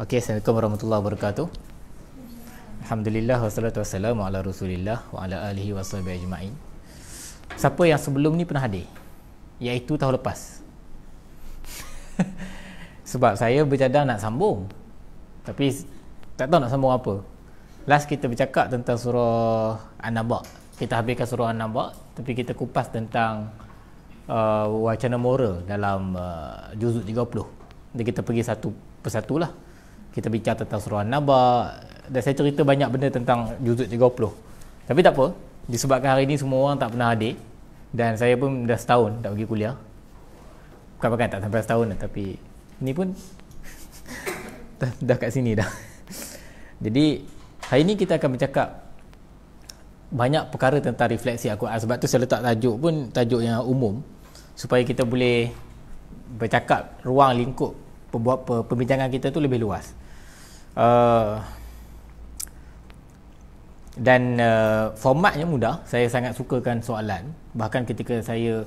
Okey, Assalamualaikum warahmatullahi wabarakatuh. Alhamdulillah wassalatu wassalamu ala Rasulillah wa ala alihi washabihi ajma'in. Siapa yang sebelum ni pernah hadir? Iaitu tahun lepas. Sebab saya bercadang nak sambung, tapi tak tahu nak sambung apa. Last kita bercakap tentang surah An-Naba. Kita habiskan surah An-Naba, tapi kita kupas tentang wacana moral dalam juzuk 30. Jadi kita pergi satu persatu lah. Kita bincang tentang surah An-Naba, dan saya cerita banyak benda tentang juzuk 30. Tapi tak apa, disebabkan hari ni semua orang tak pernah hadir, dan saya pun dah setahun tak pergi kuliah. Bukan tak sampai setahun dah, tapi ni pun dah kat sini dah. Jadi hari ni kita akan bercakap banyak perkara tentang refleksi Al-Quran. Sebab tu saya letak tajuk pun tajuk yang umum, supaya kita boleh bercakap, ruang lingkup perbincangan kita tu lebih luas. Dan formatnya mudah. Saya sangat sukakan soalan. Bahkan ketika saya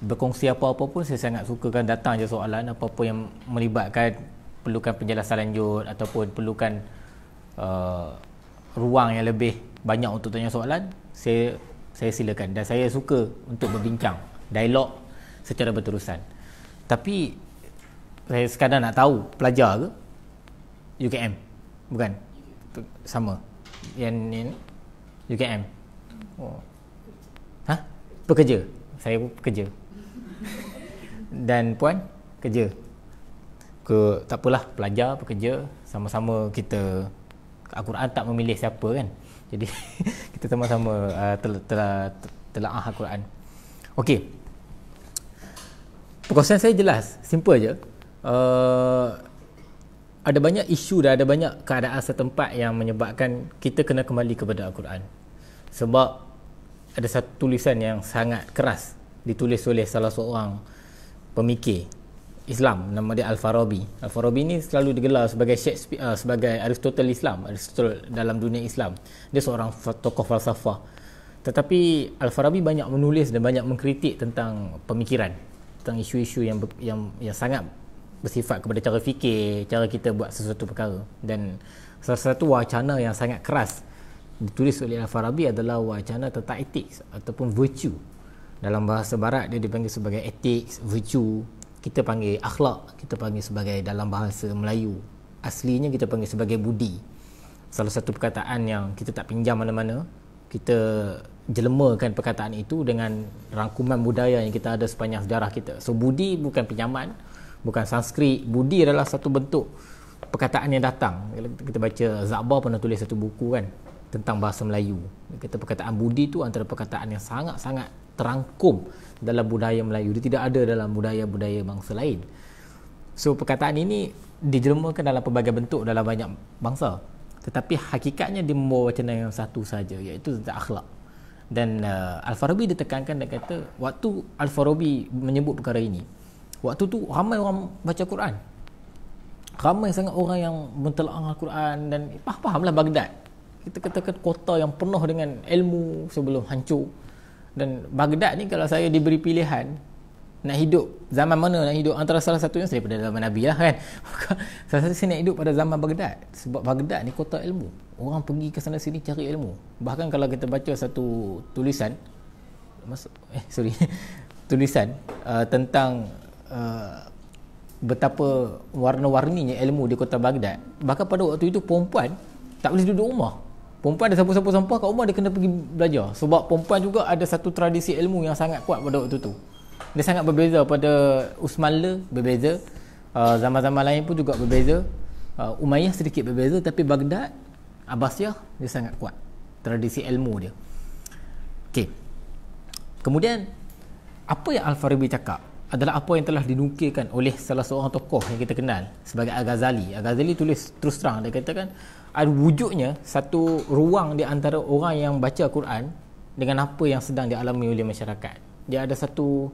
berkongsi apa-apa pun, saya sangat sukakan datang je soalan. Apa-apa yang melibatkan perlukan penjelasan lanjut ataupun perlukan ruang yang lebih banyak untuk tanya soalan, saya silakan. Dan saya suka untuk berbincang, dialog secara berterusan. Tapi saya sekadar nak tahu, pelajar ke UKM? Bukan? Sama. Yang ni UKM. Oh. Pekerja. Saya pekerja. Dan puan kerja. Tak apalah, pelajar, pekerja, sama-sama kita. Al-Quran tak memilih siapa kan. Jadi kita sama-sama telaah Al-Quran. Okey. Perkongsian saya jelas, simple je. Ada banyak isu dan ada banyak keadaan setempat yang menyebabkan kita kena kembali kepada Al-Quran. Sebab ada satu tulisan yang sangat keras ditulis oleh salah seorang pemikir Islam, nama dia Al-Farabi. Al-Farabi ni selalu digelar sebagai Shakespeare, sebagai Aristotle Islam, Aristotle dalam dunia Islam. Dia seorang tokoh falsafah. Tetapi Al-Farabi banyak menulis dan banyak mengkritik tentang pemikiran, tentang isu-isu yang sangat bersifat kepada cara fikir, cara kita buat sesuatu perkara. Dan salah satu wacana yang sangat keras ditulis oleh Al-Farabi adalah wacana tentang etik ataupun virtue. Dalam bahasa barat dia dipanggil sebagai ethics, virtue. Kita panggil akhlak, kita panggil sebagai, dalam bahasa Melayu aslinya kita panggil sebagai budi. Salah satu perkataan yang kita tak pinjam mana-mana, kita jelemakan perkataan itu dengan rangkuman budaya yang kita ada sepanjang sejarah kita. So budi bukan pinjaman, bukan Sanskrit. Budi adalah satu bentuk perkataan yang datang. Kita baca, Zakbar pernah tulis satu buku kan tentang bahasa Melayu. Kata perkataan budi tu antara perkataan yang sangat-sangat terangkum dalam budaya Melayu. Dia tidak ada dalam budaya-budaya bangsa lain. So perkataan ini dijelmakan dalam pelbagai bentuk dalam banyak bangsa. Tetapi hakikatnya dia membawa wacana yang satu saja, iaitu tentang akhlak. Dan Al-Farabi ditekankan dan kata, waktu Al-Farabi menyebut perkara ini, waktu tu ramai orang baca Quran. Ramai sangat orang yang mentelaah Al-Quran, dan fahamlah Baghdad. Kita katakan kota yang penuh dengan ilmu sebelum hancur. Dan Baghdad ni, kalau saya diberi pilihan nak hidup zaman mana nak hidup, antara salah satunya saya daripada zaman Nabi lah kan. Salah satu saya nak hidup pada zaman Baghdad. Sebab Baghdad ni kota ilmu. Orang pergi ke sana sini cari ilmu. Bahkan kalau kita baca satu tulisan tulisan tentang betapa warna-warninya ilmu di kota Baghdad. Bahkan pada waktu itu perempuan tak boleh duduk rumah. Perempuan ada sapu-sapu sampah kat rumah, dia kena pergi belajar. Sebab perempuan juga ada satu tradisi ilmu yang sangat kuat pada waktu tu. Dia sangat berbeza pada Usmanli, berbeza. Zaman-zaman lain pun juga berbeza. Umayyah sedikit berbeza, tapi Baghdad, Abbasiyah, dia sangat kuat tradisi ilmu dia. Okey. Kemudian apa yang Al-Farabi cakap adalah apa yang telah dinukilkan oleh salah seorang tokoh yang kita kenal sebagai Al-Ghazali. Al-Ghazali tulis terus terang, dia katakan ada wujudnya satu ruang di antara orang yang baca Quran dengan apa yang sedang dialami oleh masyarakat. Dia ada satu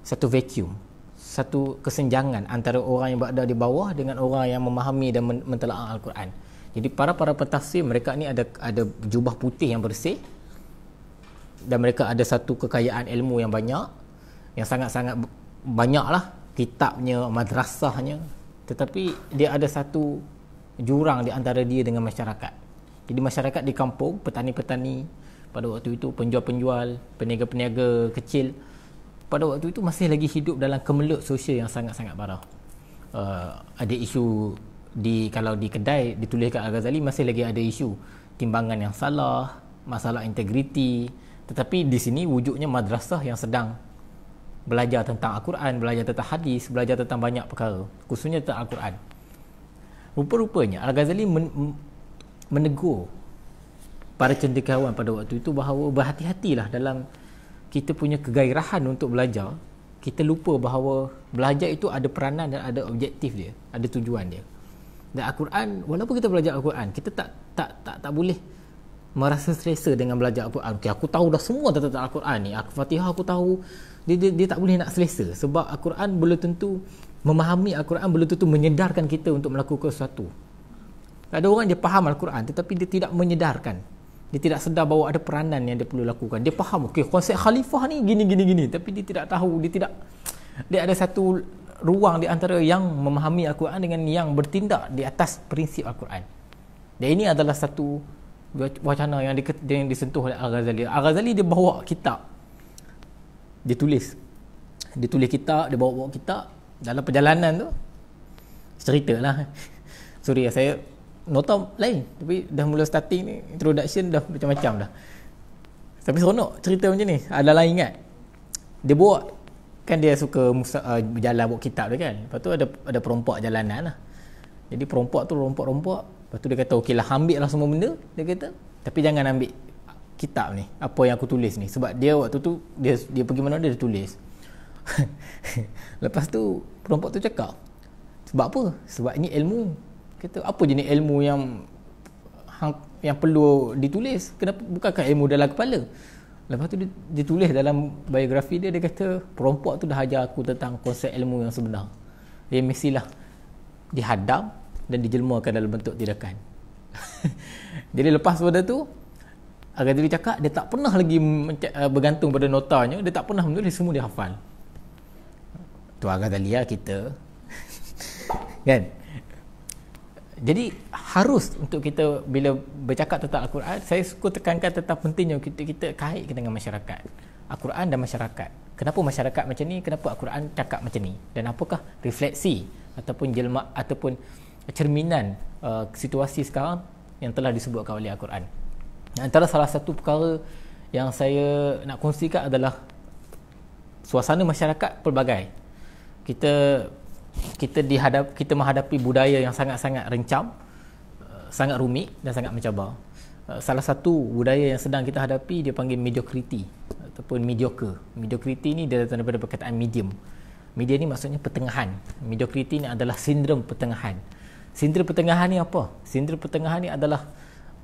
vacuum, satu kesenjangan antara orang yang berada di bawah dengan orang yang memahami dan mentelaah Al-Quran. Jadi para pentafsir mereka ni ada jubah putih yang bersih, dan mereka ada satu kekayaan ilmu yang banyak, yang sangat-sangat banyaklah kitabnya, madrasahnya, tetapi dia ada satu jurang di antara dia dengan masyarakat. Jadi masyarakat di kampung, petani-petani pada waktu itu, penjual-penjual, peniaga-peniaga kecil, pada waktu itu masih lagi hidup dalam kemelut sosial yang sangat-sangat parah. Ada isu kalau di kedai dituliskan Al-Ghazali, masih lagi ada isu timbangan yang salah, masalah integriti. Tetapi di sini wujudnya madrasah yang sedang belajar tentang Al-Quran, belajar tentang hadis, belajar tentang banyak perkara, khususnya tentang Al-Quran. Rupa-rupanya Al-Ghazali menegur para cendekiawan pada waktu itu bahawa berhati-hatilah dalam kita punya kegairahan untuk belajar. Kita lupa bahawa belajar itu ada peranan dan ada objektif dia, ada tujuan dia. Dan Al-Quran, walaupun kita belajar Al-Quran, kita tak boleh merasa selesa dengan belajar Al-Quran. Okay, aku tahu dah semua tentang Al-Quran ni, Al-Fatihah aku tahu. Dia tak boleh nak selesa, sebab Al-Quran belum tentu, memahami Al-Quran belum tentu menyedarkan kita untuk melakukan sesuatu. Ada orang dia faham Al-Quran tetapi dia tidak menyedarkan, dia tidak sedar bahawa ada peranan yang dia perlu lakukan. Dia faham, okey, konsep khalifah ni gini, tapi dia tidak tahu, dia ada satu ruang di antara yang memahami Al-Quran dengan yang bertindak di atas prinsip Al-Quran. Dan ini adalah satu wacana yang disentuh oleh Al-Ghazali. Al-Ghazali dia bawa kitab, dia tulis kitab, dia bawa kitab. Dalam perjalanan tu cerita lah, sorry saya nota lain, tapi dah mula starting ni, introduction dah macam-macam dah, tapi seronok cerita macam ni. Adalah ingat dia bawa, kan dia suka berjalan bawa kitab dia kan, lepas tu ada perompak jalanan lah. Jadi perompak tu rompak, lepas tu dia kata okey lah, ambil lah semua benda, dia kata, tapi jangan ambil kitab ni, apa yang aku tulis ni, sebab dia waktu tu dia pergi mana dia tulis. Lepas tu perompak tu cakap, sebab apa? Sebab ini ilmu. Kata, apa jenis ilmu yang perlu ditulis? Kenapa bukankah ilmu dalam kepala? Lepas tu dia tulis dalam biografi dia kata, perompak tu dah ajar aku tentang konsep ilmu yang sebenar. Dia mestilah dihadam dan dijelmakan dalam bentuk tindakan. Jadi lepas pada tu, Al-Ghazali cakap dia tak pernah lagi bergantung pada notanya, dia tak pernah menulis, semua dia hafal. Tu Al-Ghazali lah kita. Kan? Jadi harus untuk kita bila bercakap tentang Al-Quran, saya suka tekankan tentang pentingnya kita kaitkan dengan masyarakat. Al-Quran dan masyarakat. Kenapa masyarakat macam ni? Kenapa Al-Quran cakap macam ni? Dan apakah refleksi ataupun jelma ataupun cerminan situasi sekarang yang telah disebutkan oleh Al-Quran. Antara salah satu perkara yang saya nak kongsikan adalah suasana masyarakat pelbagai. Kita menghadapi budaya yang sangat-sangat rencam, sangat rumit dan sangat mencabar. Salah satu budaya yang sedang kita hadapi dia panggil mediocrity ataupun mediocre. Mediocrity ni dia datang daripada perkataan medium. Media ni maksudnya pertengahan. Mediocrity ni adalah sindrom pertengahan. Sindrom pertengahan ni apa? Sindrom pertengahan ni adalah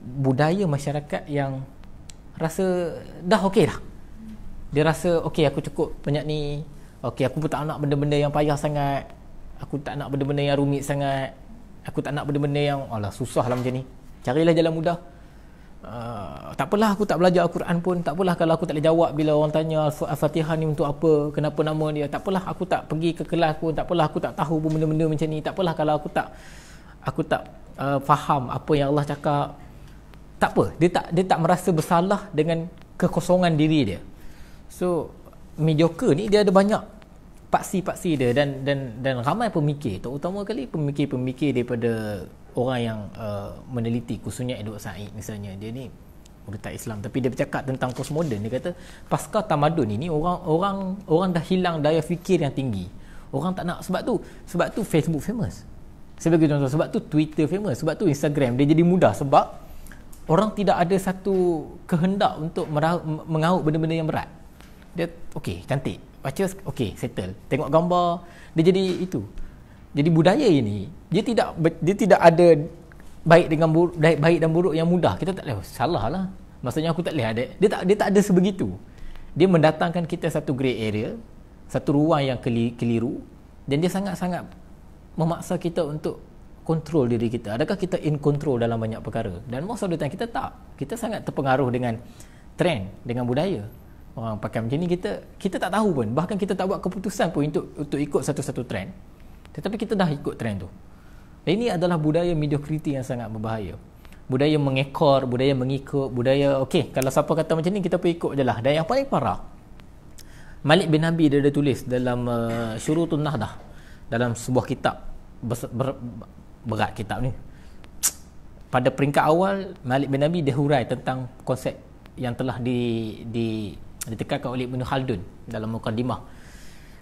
budaya masyarakat yang rasa dah okey dah. Dia rasa okey, aku cukup banyak ni. Okey, aku pun tak nak benda-benda yang payah sangat. Aku tak nak benda-benda yang rumit sangat. Aku tak nak benda-benda yang susah lah macam ni. Carilah jalan mudah. Tak apalah aku tak belajar Al-Quran pun. Tak apalah kalau aku tak boleh jawab bila orang tanya Al-Fatihah ni untuk apa, kenapa nama dia. Tak apalah aku tak pergi ke kelas pun. Tak apalah aku tak tahu pun benda-benda macam ni. Tak apalah kalau aku tak faham apa yang Allah cakap. Tak apa. Dia tak merasa bersalah dengan kekosongan diri dia. So mediocre ni dia ada banyak paksi-paksi dia dan ramai pemikir, terutama kali pemikir-pemikir daripada orang yang meneliti, khususnya Edward Said misalnya. Dia ni murid Islam tapi dia bercakap tentang postmodern. Dia kata pasca tamadun ini orang dah hilang daya fikir yang tinggi. Orang tak nak, sebab tu Facebook famous sebagai contoh, sebab tu Twitter famous, sebab tu Instagram dia jadi mudah, sebab orang tidak ada satu kehendak untuk mengaut benda-benda yang berat. Dia okey, cantik, baca okey, settle, tengok gambar, dia jadi itu. Jadi budaya ini dia tidak ada baik dan buruk yang mudah. Kita tak boleh salah lah. Maksudnya aku tak boleh ada. Dia tak ada sebegitu. Dia mendatangkan kita satu grey area, satu ruang yang keliru, dan dia sangat-sangat memaksa kita untuk kontrol diri kita. Adakah kita in control dalam banyak perkara? Dan most of the time kita tak. Kita sangat terpengaruh dengan trend, dengan budaya. Orang pakai macam ni, kita tak tahu pun. Bahkan kita tak buat keputusan pun untuk ikut satu-satu trend. Tetapi kita dah ikut trend tu. Dan ini adalah budaya mediocrity yang sangat berbahaya. Budaya mengekor, budaya mengikut, budaya okey, kalau siapa kata macam ni kita pun ikut je lah. Dan yang paling parah, Malik bin Nabi dia ada tulis dalam Syurutun Nahdah, dalam sebuah kitab berat kitab ni. Pada peringkat awal, Malik bin Nabi dia hurai tentang konsep yang telah ditekankan oleh Ibn Khaldun dalam Muqaddimah.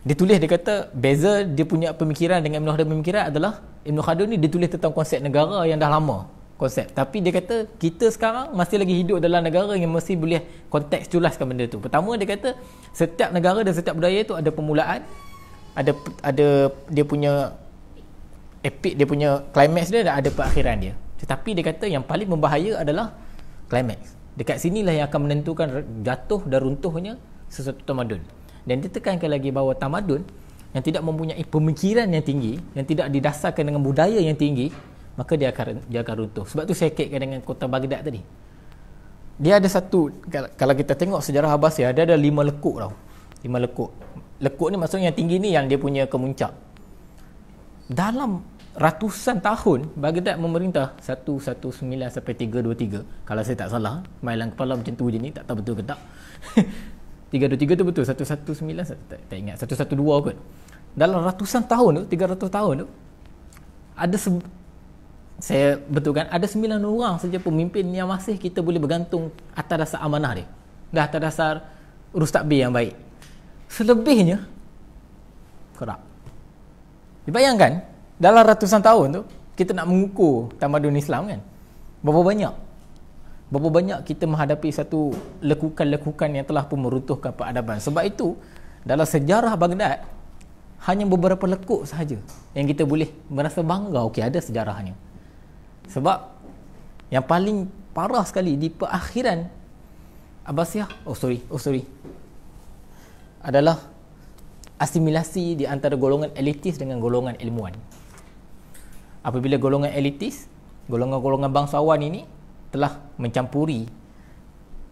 Dia tulis, dia kata beza dia punya pemikiran dengan Ibn Khaldun pemikiran adalah Ibn Khaldun ni dia tulis tentang konsep negara yang dah lama konsep, tapi dia kata kita sekarang masih lagi hidup dalam negara yang mesti boleh kontekstualiskan benda tu. Pertama dia kata setiap negara dan setiap budaya tu ada permulaan, ada dia punya epic, dia punya climax dia, dan ada perakhiran dia. Tetapi dia kata yang paling membahaya adalah climax. Dekat sinilah yang akan menentukan jatuh dan runtuhnya sesuatu tamadun. Dan dia tekankan lagi bahawa tamadun yang tidak mempunyai pemikiran yang tinggi, yang tidak didasarkan dengan budaya yang tinggi, maka dia akan runtuh. Sebab tu saya kaitkan dengan kota Baghdad tadi. Dia ada satu, kalau kita tengok sejarah Abbasiyah, dia ada 5 lekuk tau. 5 lekuk. Lekuk ni maksudnya yang tinggi ni yang dia punya kemuncak. Dalam ratusan tahun Baghdad memerintah 119 sampai 323. Kalau saya tak salah, mailan kepala macam tu je ni, tak tahu betul ke tak. 323 tu betul, 119 tak ingat, 112 kot. Dalam ratusan tahun tu, 300 tahun tu, ada saya betulkan ada 9 orang saja pemimpin yang masih kita boleh bergantung atas dasar amanah dia, dah atas dasar urus takbir yang baik. Selebihnya kerap. Dibayangkan dalam ratusan tahun tu kita nak mengukur tamadun Islam kan, berapa banyak kita menghadapi satu lekukan-lekukan yang telah pun meruntuhkan peradaban. Sebab itu dalam sejarah Baghdad hanya beberapa lekuk sahaja yang kita boleh merasa bangga, okey ada sejarahnya. Sebab yang paling parah sekali di perakhiran Abbasiyah, adalah asimilasi di antara golongan elitis dengan golongan ilmuwan. Apabila golongan elitis, golongan-golongan bangsawan ini telah mencampurkan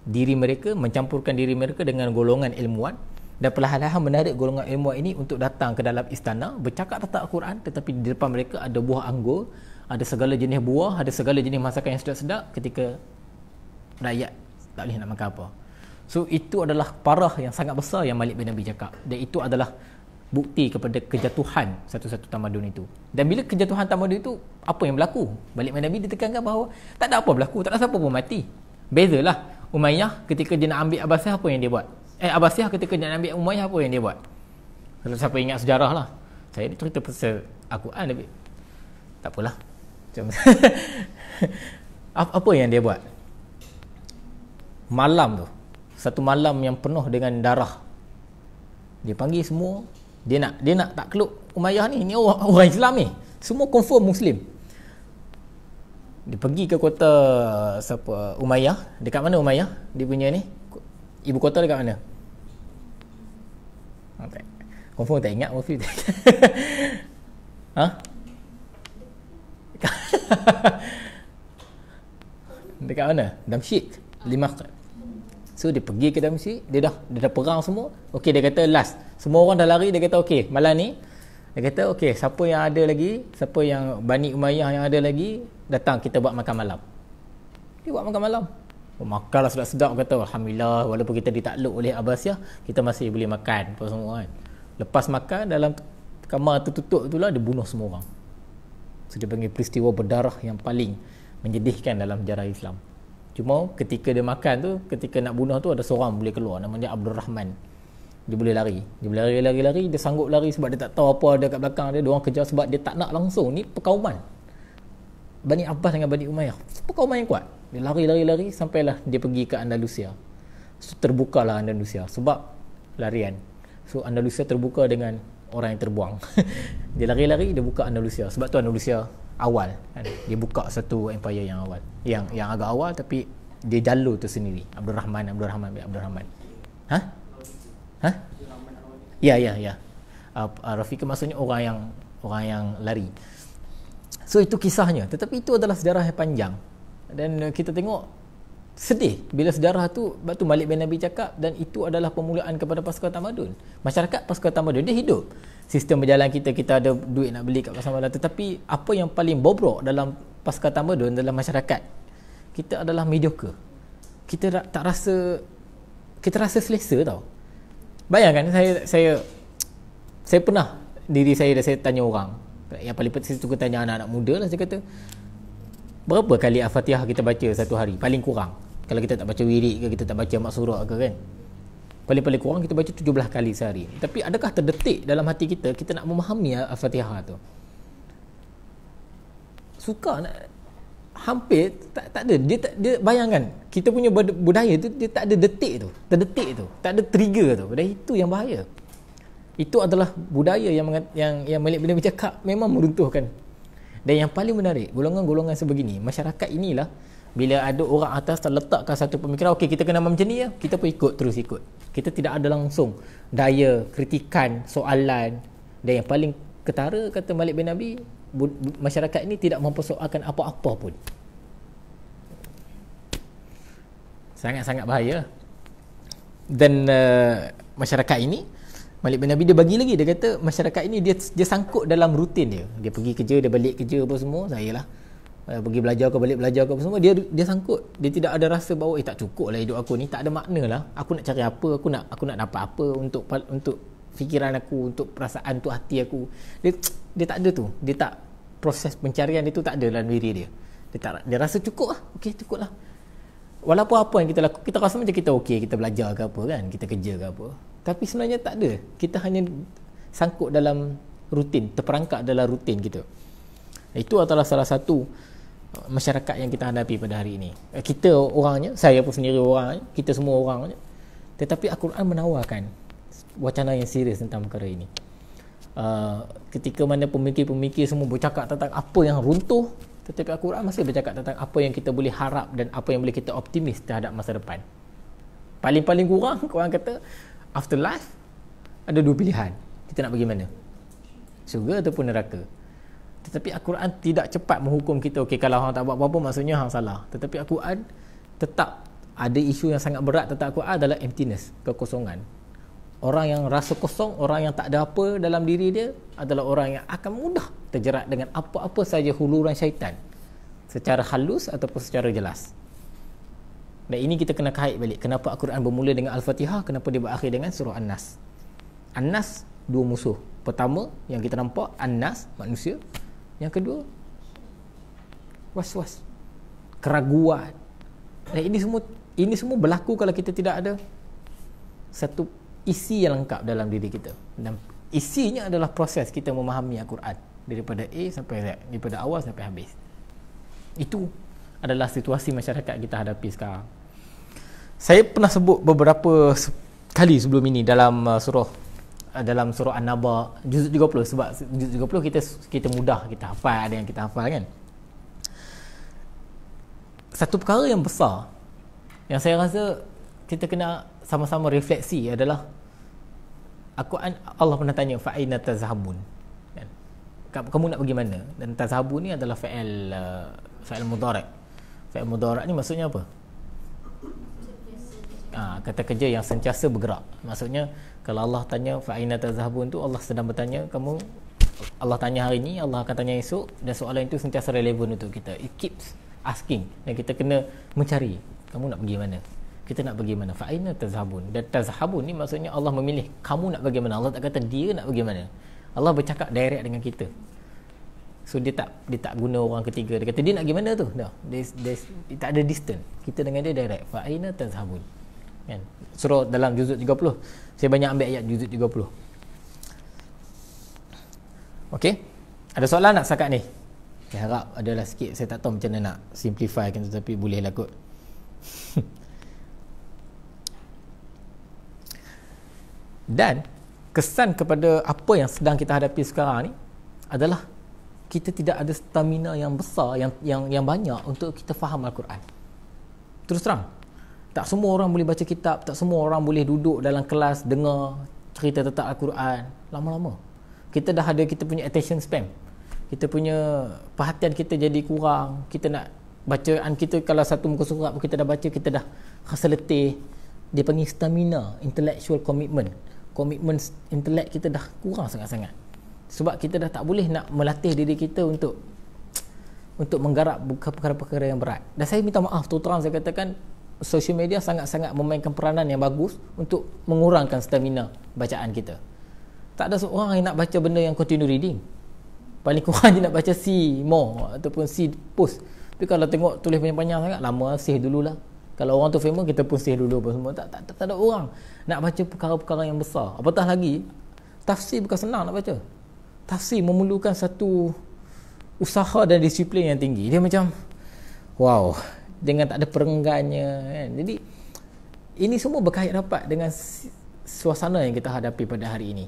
diri mereka dengan golongan ilmuwan, dan perlahan-lahan menarik golongan ilmuwan ini untuk datang ke dalam istana bercakap tentang Al-Quran, tetapi di depan mereka ada buah anggur, ada segala jenis buah, ada segala jenis masakan yang sedap-sedap, ketika rakyat tak boleh nak makan apa. So itu adalah parah yang sangat besar yang Malik bin Nabi cakap, dan itu adalah bukti kepada kejatuhan satu-satu tamadun itu. Dan bila kejatuhan tamadun itu, apa yang berlaku? Malik bin Nabi ditekankan bahawa tak ada apa berlaku, tak ada siapa pun mati. Bezalah Umayyah ketika dia nak ambil Abbasiyah, apa yang dia buat? Abbasiyah ketika dia nak ambil Umayyah, apa yang dia buat? Kalau siapa ingat sejarah lah, saya cerita pasal Al-Quran tapi tak apalah. Apa yang dia buat? Malam tu, satu malam yang penuh dengan darah, dia panggil semua, dia nak takluk Umayyah ni orang Islam ni, semua confirm Muslim. Dia pergi ke kota Umayyah. Dekat mana Umayyah? Dia punya ni, ibu kota dekat mana? Confirm tak ingat Mufi. Ha? Dekat mana? Damsyik, Limaq. So dia pergi ke Damsyik, dia dah perang semua. Okey, dia kata last, semua orang dah lari. Dia kata okey, malam ni dia kata okey, siapa yang ada lagi, siapa yang Bani Umayyah yang ada lagi, datang kita buat makan malam. Dia buat makan malam. Makanlah sedap-sedap, kata alhamdulillah, walaupun kita ditakluk oleh Abbasiyah, kita masih boleh makan apa semua kan. Lepas makan, dalam kamar tertutup itulah dia bunuh semua orang. So dia panggil peristiwa berdarah yang paling menyedihkan dalam sejarah Islam. Cuma ketika dia makan tu, ketika nak bunuh tu, ada seorang boleh keluar, nama dia Abdul Rahman. Dia boleh lari. Dia boleh lari, dia sanggup lari sebab dia tak tahu apa ada kat belakang dia. Dia orang kejar sebab dia tak nak langsung. Ni perkauman Bani Abbas dengan Bani Umayyah, perkauman yang kuat. Dia lari sampailah dia pergi ke Andalusia. So terbukalah Andalusia sebab larian. So Andalusia terbuka dengan orang yang terbuang. Dia lari, dia buka Andalusia. Sebab tu Andalusia awal kan? Dia buka satu empire yang awal, yang agak awal, tapi dia jalur tu sendiri. Abdul Rahman. Ha? Ya. Rafiq maksudnya orang yang lari. So itu kisahnya. Tetapi itu adalah sejarah yang panjang. Dan kita tengok sedih bila sejarah tu, sebab tu Malik bin Nabi cakap, dan itu adalah permulaan kepada pasukan tamadun. Masyarakat pasukan tamadun dia hidup sistem berjalan kita ada duit nak beli kat pasar malam. Tetapi apa yang paling bobrok dalam Paskah Tamadun dalam masyarakat kita adalah mediocre. Kita tak rasa, kita rasa selesa tau. Bayangkan saya pernah diri saya dah saya tanya orang. Yang paling penting saya suka tanya anak-anak muda lah, saya kata berapa kali Al-Fatihah kita baca satu hari paling kurang, kalau kita tak baca wirid ke, kita tak baca mak surah ke kan, paling kurang kita baca 17 kali sehari. Tapi adakah terdetik dalam hati kita nak memahami Al-Fatihah tu? Suka nak, hampir tak ada. Dia bayangkan kita punya budaya tu, dia tak ada detik tu, terdetik tu, tak ada trigger tu. Dan itu yang bahaya. Itu adalah budaya yang Malik bin Abi cakap memang meruntuhkan. Dan yang paling menarik, golongan-golongan sebegini, masyarakat inilah bila ada orang atas terletakkan satu pemikiran, okey kita kena macam ni ya, kita pun terus ikut. Kita tidak ada langsung daya kritikan, soalan. Dan yang paling ketara, kata Malik bin Abi, masyarakat ini tidak mempersoalkan apa-apa pun. Sangat-sangat bahaya. Dan masyarakat ini, Malik bin Abi dia bagi lagi, dia kata masyarakat ini dia sangkut dalam rutin dia. Dia pergi kerja, dia balik kerja apa semua, saya lah pergi belajar ke balik belajar ke apa semua, dia sangkut. Dia tidak ada rasa bahawa tak cukup lah hidup aku ni, tak ada makna lah. Aku nak cari apa, aku nak dapat apa untuk fikiran aku, untuk perasaan, untuk hati aku. Dia tak ada tu. Dia tak, proses pencarian dia tu tak ada dalam diri dia. Dia rasa cukup lah. Okey, cukup lah. Walaupun apa yang kita lakukan, kita rasa macam kita okey, kita belajar ke apa kan, kita kerja ke apa. Tapi sebenarnya tak ada. Kita hanya sangkut dalam rutin, terperangkap dalam rutin kita. Itu adalah salah satu masyarakat yang kita hadapi pada hari ini. Kita orangnya, saya pun sendiri orangnya, kita semua orangnya. Tetapi Al-Quran menawarkan wacana yang serius tentang perkara ini. Ketika mana pemikir-pemikir semua bercakap tentang apa yang runtuh, tetapi Al-Quran masih bercakap tentang apa yang kita boleh harap dan apa yang boleh kita optimis terhadap masa depan. Paling-paling kurang, korang kata afterlife ada dua pilihan. Kita nak pergi mana? Syurga ataupun neraka. Tetapi Al-Quran tidak cepat menghukum kita, okey kalau hang tak buat apa-apa maksudnya hang salah. Tetapi Al-Quran tetap ada isu yang sangat berat tentang Al-Quran adalah emptiness, kekosongan. Orang yang rasa kosong, orang yang tak ada apa dalam diri dia adalah orang yang akan mudah terjerat dengan apa-apa saja huluran syaitan, secara halus ataupun secara jelas. Dan ini kita kena kait balik. Kenapa Al-Quran bermula dengan Al-Fatihah? Kenapa dia berakhir dengan surah An-Nas? An-Nas, dua musuh. Pertama, yang kita nampak, An-Nas, manusia. Yang kedua, was-was, keraguan. Dan ini semua berlaku kalau kita tidak ada satu isi yang lengkap dalam diri kita. Dan isinya adalah proses kita memahami Al-Quran daripada A sampai Z, daripada awal sampai habis. Itu adalah situasi masyarakat kita hadapi sekarang. Saya pernah sebut beberapa kali sebelum ini dalam surah An-Naba juzuk 30, sebab juzuk 30 kita mudah kita hafal, ada yang kita hafal kan. Satu perkara yang besar yang saya rasa kita kena sama-sama refleksi adalah Al-Quran, Allah pernah tanya fa aina tazhabun, kan? Kamu nak pergi mana? Dan tazhabun ni adalah fa'il mudhari'. Fa'il mudhari' ni maksudnya apa? Kata kerja yang sentiasa bergerak. Maksudnya kalau Allah tanya fa aina tazhabun tu, Allah sedang bertanya kamu. Allah tanya hari ni, Allah akan tanya esok, dan soalan itu sentiasa relevan untuk kita. It keeps asking, dan kita kena mencari kamu nak pergi mana, kita nak pergi mana. Fa aina tazhabun. Dan tazhabun ni maksudnya Allah memilih kamu nak pergi mana. Allah tak kata dia nak pergi mana. Allah bercakap direct dengan kita. So dia tak guna orang ketiga. Dia kata dia nak pergi mana tu. Dah. Dia tak ada distance. Kita dengan dia direct. Fa aina tazhabun. Kan? Surah dalam juzuk 30. Saya banyak ambil ayat juzuk 30. Okey. Ada soalan nak setakat ni? Saya harap adalah sikit. Saya tak tahu macam mana nak simplify kan, tetapi boleh lah kot. Dan kesan kepada apa yang sedang kita hadapi sekarang ni adalah kita tidak ada stamina yang besar, yang banyak untuk kita faham Al-Quran. Terus terang, tak semua orang boleh baca kitab, tak semua orang boleh duduk dalam kelas dengar cerita tentang Al-Quran. Lama-lama kita dah ada, kita punya attention span, kita punya perhatian kita jadi kurang. Kita nak bacaan kita, kalau satu muka surat kita dah baca, kita dah rasa letih. Dia panggil stamina, intellectual commitment komitmen intelek kita dah kurang sangat-sangat. Sebab kita dah tak boleh nak melatih diri kita untuk menggarap perkara-perkara yang berat. Dan saya minta maaf terang, saya katakan social media sangat-sangat memainkan peranan yang bagus untuk mengurangkan stamina bacaan kita. Tak ada seorang yang nak baca benda yang continue reading. Paling kurang je nak baca C more ataupun C post. Tapi kalau tengok tulis panjang-panjang sangat, lama save dululah. Kalau orang tu famous, kita pun save dulu apa semua. Tak ada orang nak baca perkara-perkara yang besar. Apatah lagi, tafsir bukan senang nak baca. Tafsir memerlukan satu usaha dan disiplin yang tinggi. Dia macam wow, dengan tak ada perenggannya kan. Jadi ini semua berkait rapat dengan suasana yang kita hadapi pada hari ini.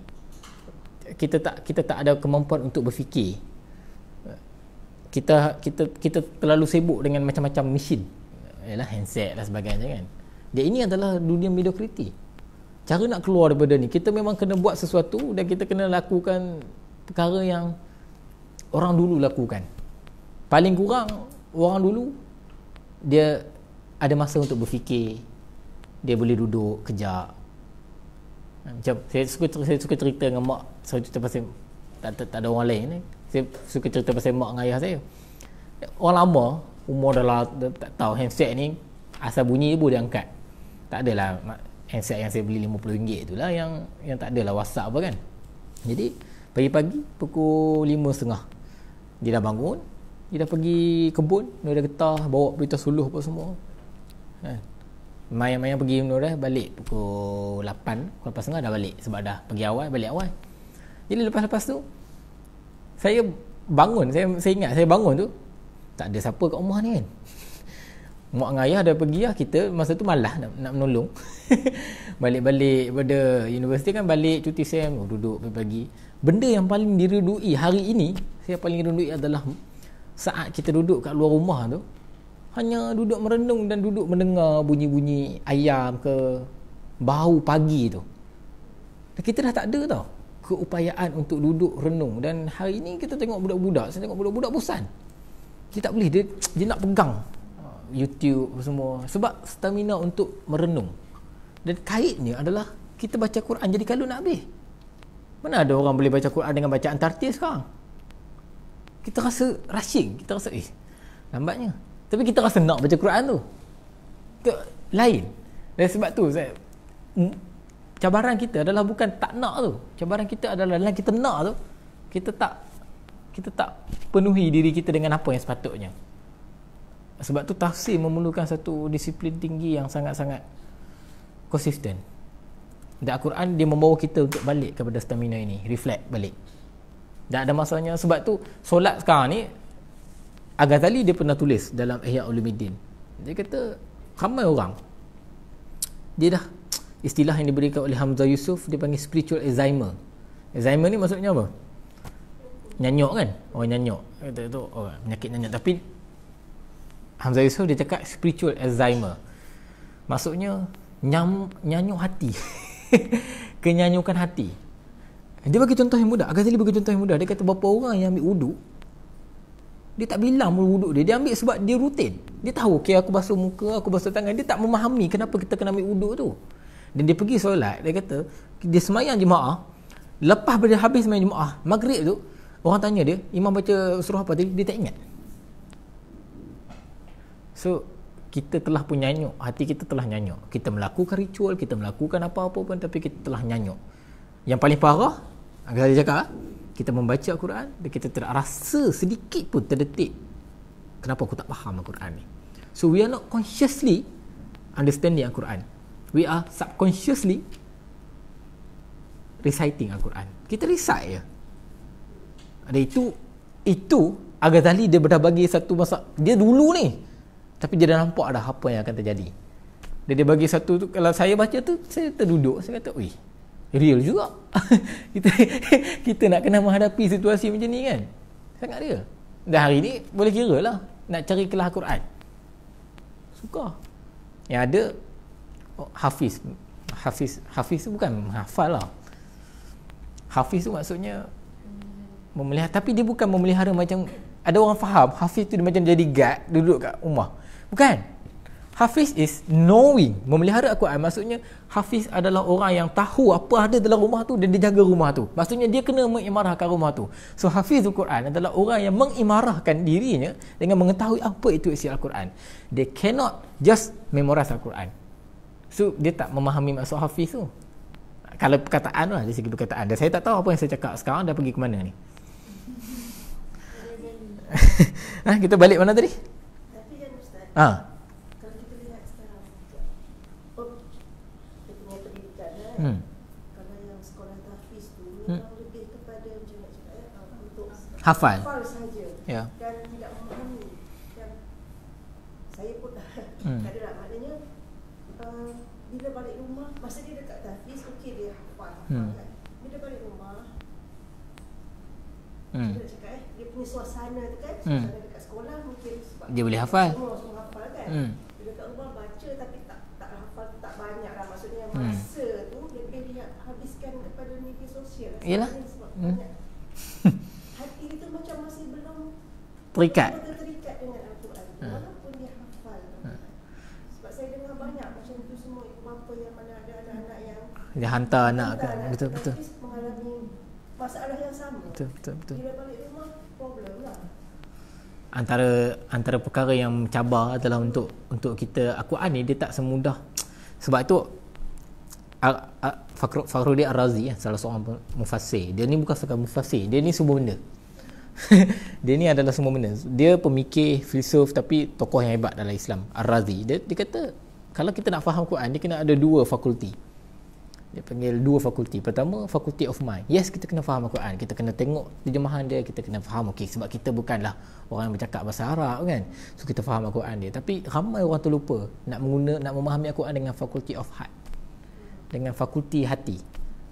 Kita tak ada kemampuan untuk berfikir. Kita terlalu sibuk dengan macam-macam mesin, ialah handset dan sebagainya kan. Dia ini adalah dunia mediocrity. Cara nak keluar daripada ni, kita memang kena buat sesuatu dan kita kena lakukan perkara yang orang dulu lakukan. Paling kurang orang dulu dia ada masa untuk berfikir. Dia boleh duduk kejap. Macam saya suka cerita dengan mak. Saya cerita pasal tak ada orang lain ni. Saya suka cerita pasal mak dengan ayah saya. Orang lama umur dah tak tahu handset ni asal bunyi pun dia angkat. Tak adalah handset yang saya beli RM50 itulah yang tak adalah WhatsApp apa kan. Jadi pagi-pagi pukul 5.30 dia dah bangun, dia dah pergi kebun, dia dah getah bawa berita suluh apa semua. Mayan-mayan pergi balik pukul 8, pukul 8.30 dah balik sebab dah pergi awal, balik awal. Jadi lepas tu saya bangun, saya ingat saya bangun tu tak ada siapa kat rumah ni kan. Mak dengan ayah dah pergi lah, kita masa tu malas nak menolong. Balik-balik pada universiti kan, balik cuti sem, duduk pagi-pagi. Benda yang paling diredui hari ini, saya paling diredui adalah saat kita duduk kat luar rumah tu, hanya duduk merenung dan duduk mendengar bunyi-bunyi ayam ke, bau pagi tu. Dan kita dah tak ada tau keupayaan untuk duduk renung. Dan hari ni kita tengok budak-budak, saya tengok budak-budak bosan. Dia tak boleh, dia nak pegang YouTube semua sebab stamina untuk merenung. Dan kaitnya adalah kita baca Quran jadi kalau nak habis. Mana ada orang boleh baca Quran dengan bacaan tartil sekarang? Kita rasa rushing, kita rasa lambatnya. Tapi kita rasa nak baca Quran tu. Itu lain. Dan sebab tu cabaran kita adalah bukan tak nak tu. Cabaran kita adalah dalam kita nak tu, kita tak penuhi diri kita dengan apa yang sepatutnya. Sebab tu tafsir memerlukan satu disiplin tinggi yang sangat-sangat konsisten. Dan Al-Quran dia membawa kita untuk balik kepada stamina ini, reflect balik. Dan ada masanya. Sebab tu solat sekarang ni, Al-Ghazali dia pernah tulis dalam Ihya Ulumuddin. Dia kata ramai orang dia dah, istilah yang diberikan oleh Hamzah Yusuf, dia panggil spiritual Alzheimer. Alzheimer ni maksudnya apa? Nyanyok kan? Orang nyanyok. Kata tu penyakit nyanyok. Tapi Hamzah Yusuf dia cakap spiritual Alzheimer. Maksudnya nyanyuk hati. Kenyanyukan hati. Dia bagi contoh yang mudah. Al-Ghazali bagi contoh yang mudah. Dia kata berapa orang yang ambil wuduk, dia tak bilang wuduk dia ambil sebab dia rutin. Dia tahu aku basuh muka, aku basuh tangan. Dia tak memahami kenapa kita kena ambil wuduk tu. Dan dia pergi solat, dia kata dia semayang jemaah. Lepas pada habis semayang jemaah maghrib tu, orang tanya dia, imam baca surah apa tadi? Dia tak ingat. So kita telah pun nyanyuk, hati kita telah nyanyuk. Kita melakukan ritual, kita melakukan apa-apa pun, tapi kita telah nyanyuk. Yang paling parah, agak saya cakap, kita membaca Al-Quran dan kita tidak rasa sedikit pun terdetik kenapa aku tak faham Al-Quran ni. So we are not consciously understanding Al-Quran, we are subconsciously reciting Al-Quran. Kita recite je. Ada itu Al-Ghazali dia dah bagi satu masa, dia dulu ni, tapi dia dah nampak dah apa yang akan terjadi. Dia bagi satu tu, kalau saya baca tu, saya terduduk, saya kata real juga. kita nak kena menghadapi situasi macam ni kan, sangat real. Dan hari ni boleh kira lah nak cari kelah Quran, suka. Yang ada Hafiz tu bukan menghafal lah. Hafiz tu maksudnya memelihara, tapi dia bukan memelihara macam ada orang faham Hafiz tu dia macam jadi guard duduk kat rumah. Bukan. Hafiz is knowing, memelihara Al-Quran. Maksudnya Hafiz adalah orang yang tahu apa ada dalam rumah tu dan dia jaga rumah tu. Maksudnya dia kena mengimarahkan rumah tu. So Hafizul Quran adalah orang yang mengimarahkan dirinya dengan mengetahui apa itu isi Al-Quran. They cannot just memorize Al-Quran. So dia tak memahami maksud Hafiz tu. Kalau perkataan lah, dari segi perkataan. Dan saya tak tahu apa yang saya cakap sekarang dah pergi ke mana ni. Kita balik mana tadi? Tapi kan Ustaz, kalau kita lihat sekarang, dia punya pendidikan kan, kalau yang sekolah tahfiz tu memang lebih kepada macam nak cakap untuk hafal saja, dan tidak memahami. Dan saya pun tak ada lah, maknanya bila balik rumah, masa dia dekat tahfiz, okey dia hafal kan. Bila balik rumah, dia cakap dia punya suasana tu kan, suasana dekat sekolah mungkin sebab dia boleh hafal. Semua hafal kan. Bila kat rumah baca tapi tak hafal, tak banyak lah. Maksudnya masa tu lebih dia habiskan kepada media sosial. Yalah. Sebab banyak hati dia tu macam masih belum terikat dengan Al-Quran. Walaupun dia hafal. Sebab saya dengar banyak macam tu semua ibu bapa yang mana ada anak-anak yang dia hantar anak kan. Betul. mengalami masalah yang sama. Betul. Bila balik rumah problem lah. Antara perkara yang mencabar adalah untuk kita Al-Quran ni dia tak semudah. Sebab itu Fakhruddin Ar-Razi salah seorang mufassir. Dia ni bukan sekadar mufassir, dia ni semua benda. Dia ni adalah semua benda. Dia pemikir, filsuf tapi tokoh yang hebat dalam Islam. Ar-Razi dia kata kalau kita nak faham Quran dia kena ada dua fakulti. Dia panggil dua fakulti. Pertama, faculty of mind. Yes, kita kena faham Al-Quran. Kita kena tengok terjemahan dia. Kita kena faham. Okey, sebab kita bukanlah orang yang bercakap bahasa Arab kan. So, kita faham Al-Quran dia. Tapi ramai orang terlupa nak memahami Al-Quran dengan faculty of heart. Dengan fakulti hati.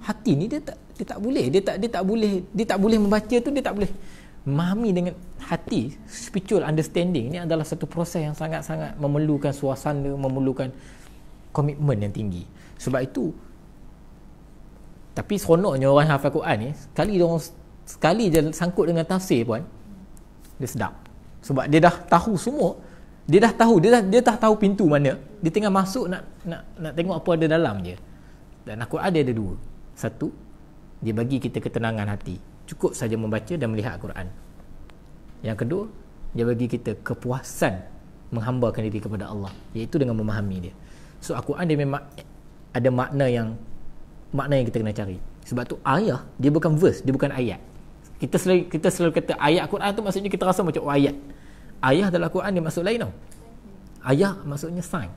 Hati ni dia tak boleh. Dia tak boleh membaca tu, dia tak boleh memahami dengan hati. Spiritual understanding ni adalah satu proses yang sangat-sangat memerlukan suasana, memerlukan komitmen yang tinggi. Sebab itu tapi seronoknya orang hafal Quran ni sekali je sangkut dengan tafsir pun dia sedap. Sebab dia dah tahu semua. Dia dah tahu pintu mana. Dia tinggal masuk nak tengok apa ada dalam je. Dan Al-Quran ada dua. Satu, dia bagi kita ketenangan hati. Cukup saja membaca dan melihat Al-Quran. Yang kedua, dia bagi kita kepuasan menghambakan diri kepada Allah, iaitu dengan memahami dia. So Al-Quran dia memang ada makna yang kita kena cari. Sebab tu ayat dia bukan verse, dia bukan ayat. Kita selalu kata ayat Quran tu maksudnya kita rasa macam ayat. Ayat dalam Quran dia maksud lain tau. Ayat maksudnya sign,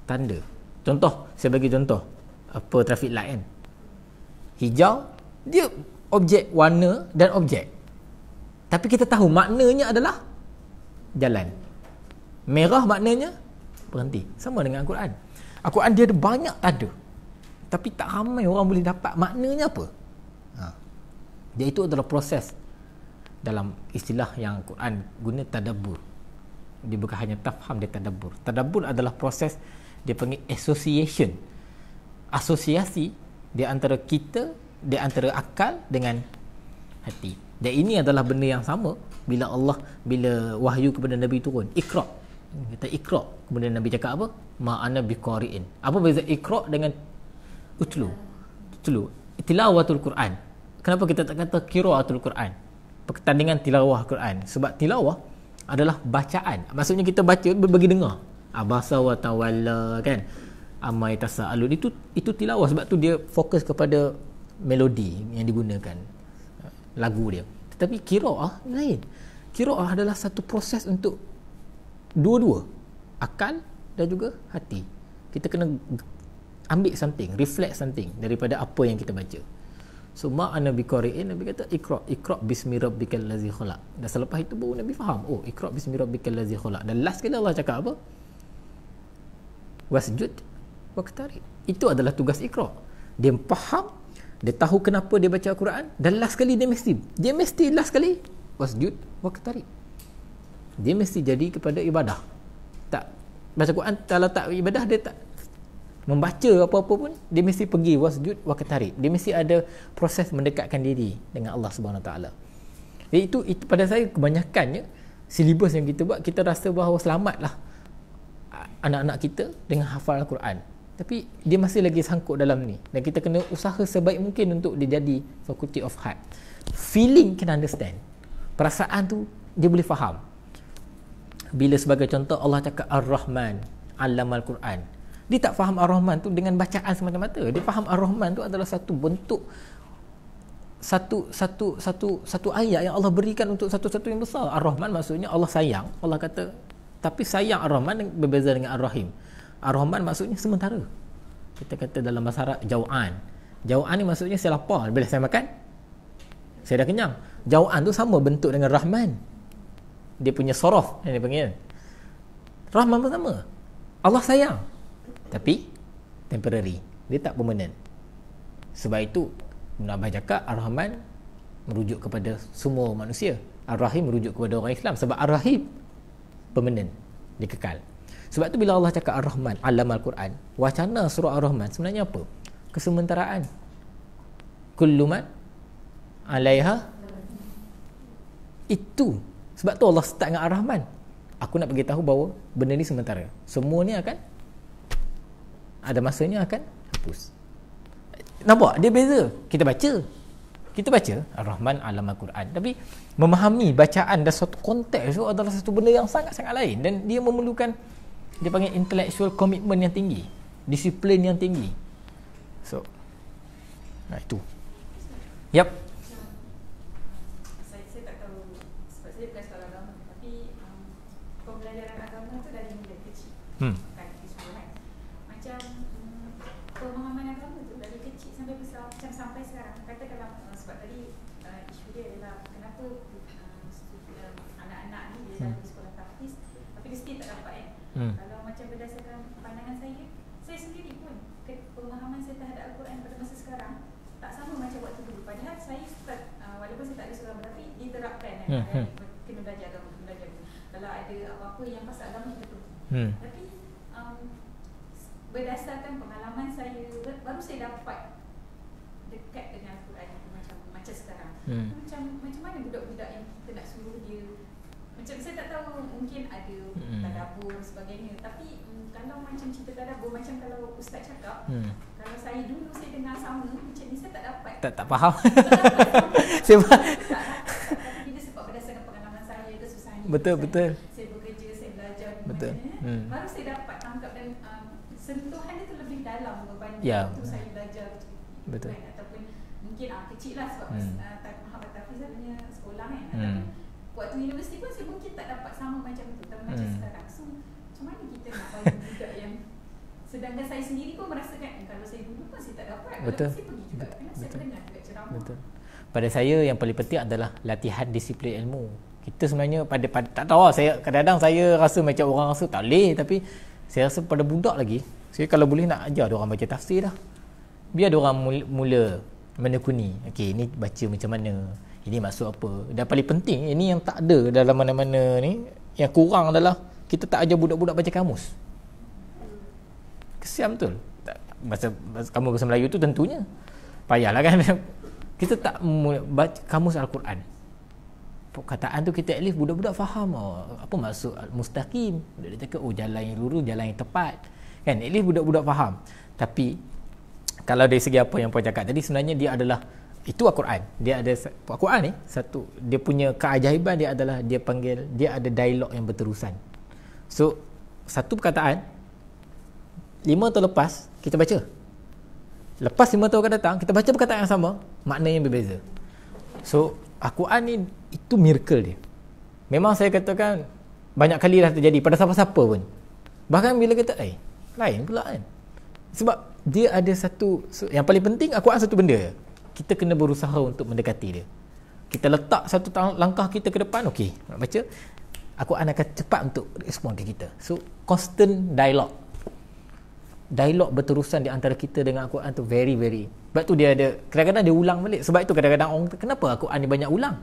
tanda. Contoh, saya bagi contoh apa traffic light kan. Hijau dia objek warna dan objek. Tapi kita tahu maknanya adalah jalan. Merah maknanya berhenti. Sama dengan Al-Quran. Al-Quran dia ada banyak tanda. Tapi tak ramai orang boleh dapat maknanya apa. Dia itu adalah proses dalam istilah yang Quran guna tadabbur. Dia bukan hanya tafham, dia tadabbur. Tadabbur adalah proses dia panggil association. Asosiasi di antara kita, di antara akal dengan hati. Dan ini adalah benda yang sama bila wahyu kepada Nabi turun. Iqra. Kita Iqra. Kemudian Nabi cakap apa? Ma ana biqari'in. Apa beza Iqra dengan Utlu. Tilawatul Quran. Kenapa kita tak kata qiraatul Quran? Pertandingan tilawah Quran. Sebab tilawah adalah bacaan. Maksudnya kita baca bagi dengar. Abasa wa tawalla kan. Amma yatasaalun itu tilawah. Sebab tu dia fokus kepada melodi yang digunakan, lagu dia. Tetapi qiraah lain. Qiraah adalah satu proses untuk dua-dua, akal dan juga hati. Kita kena ambil something, reflect something daripada apa yang kita baca. So ma'ana biqari'in, Nabi kata Iqra bismi rabbikal ladzi khalaq. Dan selepas itu baru Nabi faham, oh Iqra bismi rabbikal ladzi khalaq. Dan last kali Allah cakap apa? Wasjud waqtarib. Itu adalah tugas Iqra. Dia faham, dia tahu kenapa dia baca Al-Quran, dan last kali dia mesti last kali wasjud waqtarib. Dia mesti jadi kepada ibadah. Tak baca Quran kalau tak ibadah, dia tak membaca apa-apa pun, dia mesti pergi wasjud waqtarib. Dia mesti ada proses mendekatkan diri dengan Allah Subhanahu Taala. Jadi itu pada saya kebanyakannya silibus yang kita buat, kita rasa bahawa selamatlah anak-anak kita dengan hafal Al-Quran, tapi dia masih lagi sangkut dalam ni, dan kita kena usaha sebaik mungkin untuk dia jadi faculty of heart. Feeling can understand, perasaan tu dia boleh faham. Bila sebagai contoh Allah cakap Ar-Rahman Allamal Quran, dia tak faham Ar-Rahman tu dengan bacaan semata-mata. Dia faham Ar-Rahman tu adalah satu bentuk, satu ayat yang Allah berikan untuk satu-satu yang besar. Ar-Rahman maksudnya Allah sayang. Allah kata, tapi sayang Ar-Rahman berbeza dengan Ar-Rahim. Ar-Rahman maksudnya sementara. Kita kata dalam bahasa Arab jau'an. Jau'an ni maksudnya saya lapar, bila saya makan saya dah kenyang. Jau'an tu sama bentuk dengan Rahman. Dia punya sorof yang dia panggil. Rahman pun sama. Allah sayang, tapi temporary. Dia tak permanent. Sebab itu Ibn Abbas cakap Ar-Rahman merujuk kepada semua manusia, Ar-Rahim merujuk kepada orang Islam. Sebab Ar-Rahim permanent, dia kekal. Sebab tu bila Allah cakap Ar-Rahman Allamal Quran, wacana surah Ar-Rahman sebenarnya apa? Kesementaraan. Kullu man 'alaiha. Itu sebab tu Allah start dengan Ar-Rahman. Aku nak bagi tahu bahawa benda ni sementara. Semua ni akan ada masanya akan hapus. Nampak? Dia beza. Kita baca Ar-Rahman Allamal Quran, tapi memahami bacaan dan satu konteks tu adalah satu benda yang sangat-sangat lain, dan dia memerlukan, dia panggil intellectual commitment yang tinggi, disiplin yang tinggi. So itu. Yap. Saya tak tahu, sebab saya bukan sekolah agama, tapi pembelajaran agama tu dari mulai kecil. Kan semua kan. Macam pemahaman agama tu dari kecil sampai besar, macam sampai sekarang. Katakanlah sebab tadi isu dia adalah kenapa anak-anak ni dia dah pergi sekolah tahfiz tapi dia still tak dapat Kalau macam berdasarkan pandangan saya sendiri pun pemahaman saya terhadap Al-Quran pada masa sekarang tak sama macam waktu dulu. Padahal saya start, walaupun saya tak ada sekolah tapi diterapkan kena belajar agama, kalau ada apa-apa yang pasal agama kita pergi. Tapi berdasarkan pengalaman saya, baru saya dapat dekat dengan Al-Quran macam sekarang. Macam mana budak-budak yang kita nak suruh dia, macam saya tak tahu, mungkin ada tadabbur sebagainya, tapi kalau macam cerita tadabbur, macam kalau ustaz cakap, kalau saya dulu saya dengar sama macam ni, saya tak dapat, tak faham. sebab tapi bila sebab berdasarkan pengalaman saya, kesusahan betul. Saya bekerja, saya belajar betul. Baru saya dapat tangkap, dan sentuhan dia tu lebih dalam berbanding waktu saya belajar betul. Kan? Ataupun mungkin kecil lah sebab Muhammad Tafiz punya sekolah kan. Tapi waktu universiti pun saya mungkin tak dapat sama macam tu, tapi macam sekarang. So macam mana kita nak bagi budak yang, sedangkan saya sendiri pun merasakan kalau saya dulu pun saya tak dapat. Betul. Saya pergi juga, saya dengar juga ceramah. Betul. Pada saya yang paling penting adalah latihan disiplin ilmu. Kita sebenarnya pada tak tahu lah, saya kadang-kadang saya rasa macam orang rasa tak boleh, tapi saya rasa pada budak lagi, saya kalau boleh nak ajar dia orang baca tafsir dah. Biar dia orang mula menekuni. Okey, ni baca macam mana? Ini maksud apa? Dan paling penting, ini yang tak ada dalam mana-mana ni, yang kurang adalah kita tak ajar budak-budak baca kamus. Kesian betul. Bahasa kamus bahasa Melayu tu tentunya payahlah kan. Kita tak baca kamus Al-Quran. Perkataan tu kita at least budak-budak faham apa maksud mustaqim. Dia cakap jalan yang lurus, jalan yang tepat. Kan at least budak-budak faham. Tapi kalau dari segi apa yang puan cakap tadi, sebenarnya dia adalah itu Al-Quran. Dia ada Al-Quran ni satu, dia punya keajaiban dia adalah dia panggil, dia ada dialog yang berterusan. So satu perkataan 5 tahun lepas kita baca, lepas 5 tahun akan datang kita baca perkataan yang sama, makna yang berbeza. So Al-Quran ni itu miracle dia. Memang saya katakan banyak kali dah terjadi pada siapa-siapa pun. Bahkan bila kita lain pula kan. Sebab dia ada satu, yang paling penting Al-Quran satu benda, kita kena berusaha untuk mendekati dia. Kita letak satu langkah kita ke depan, okey, nak baca, Al-Quran akan cepat untuk respon ke kita. So constant dialog berterusan di antara kita dengan Al-Quran tu very. Sebab tu dia ada, kadang-kadang dia ulang balik. Sebab itu kadang-kadang orang, kenapa Al-Quran ni banyak ulang?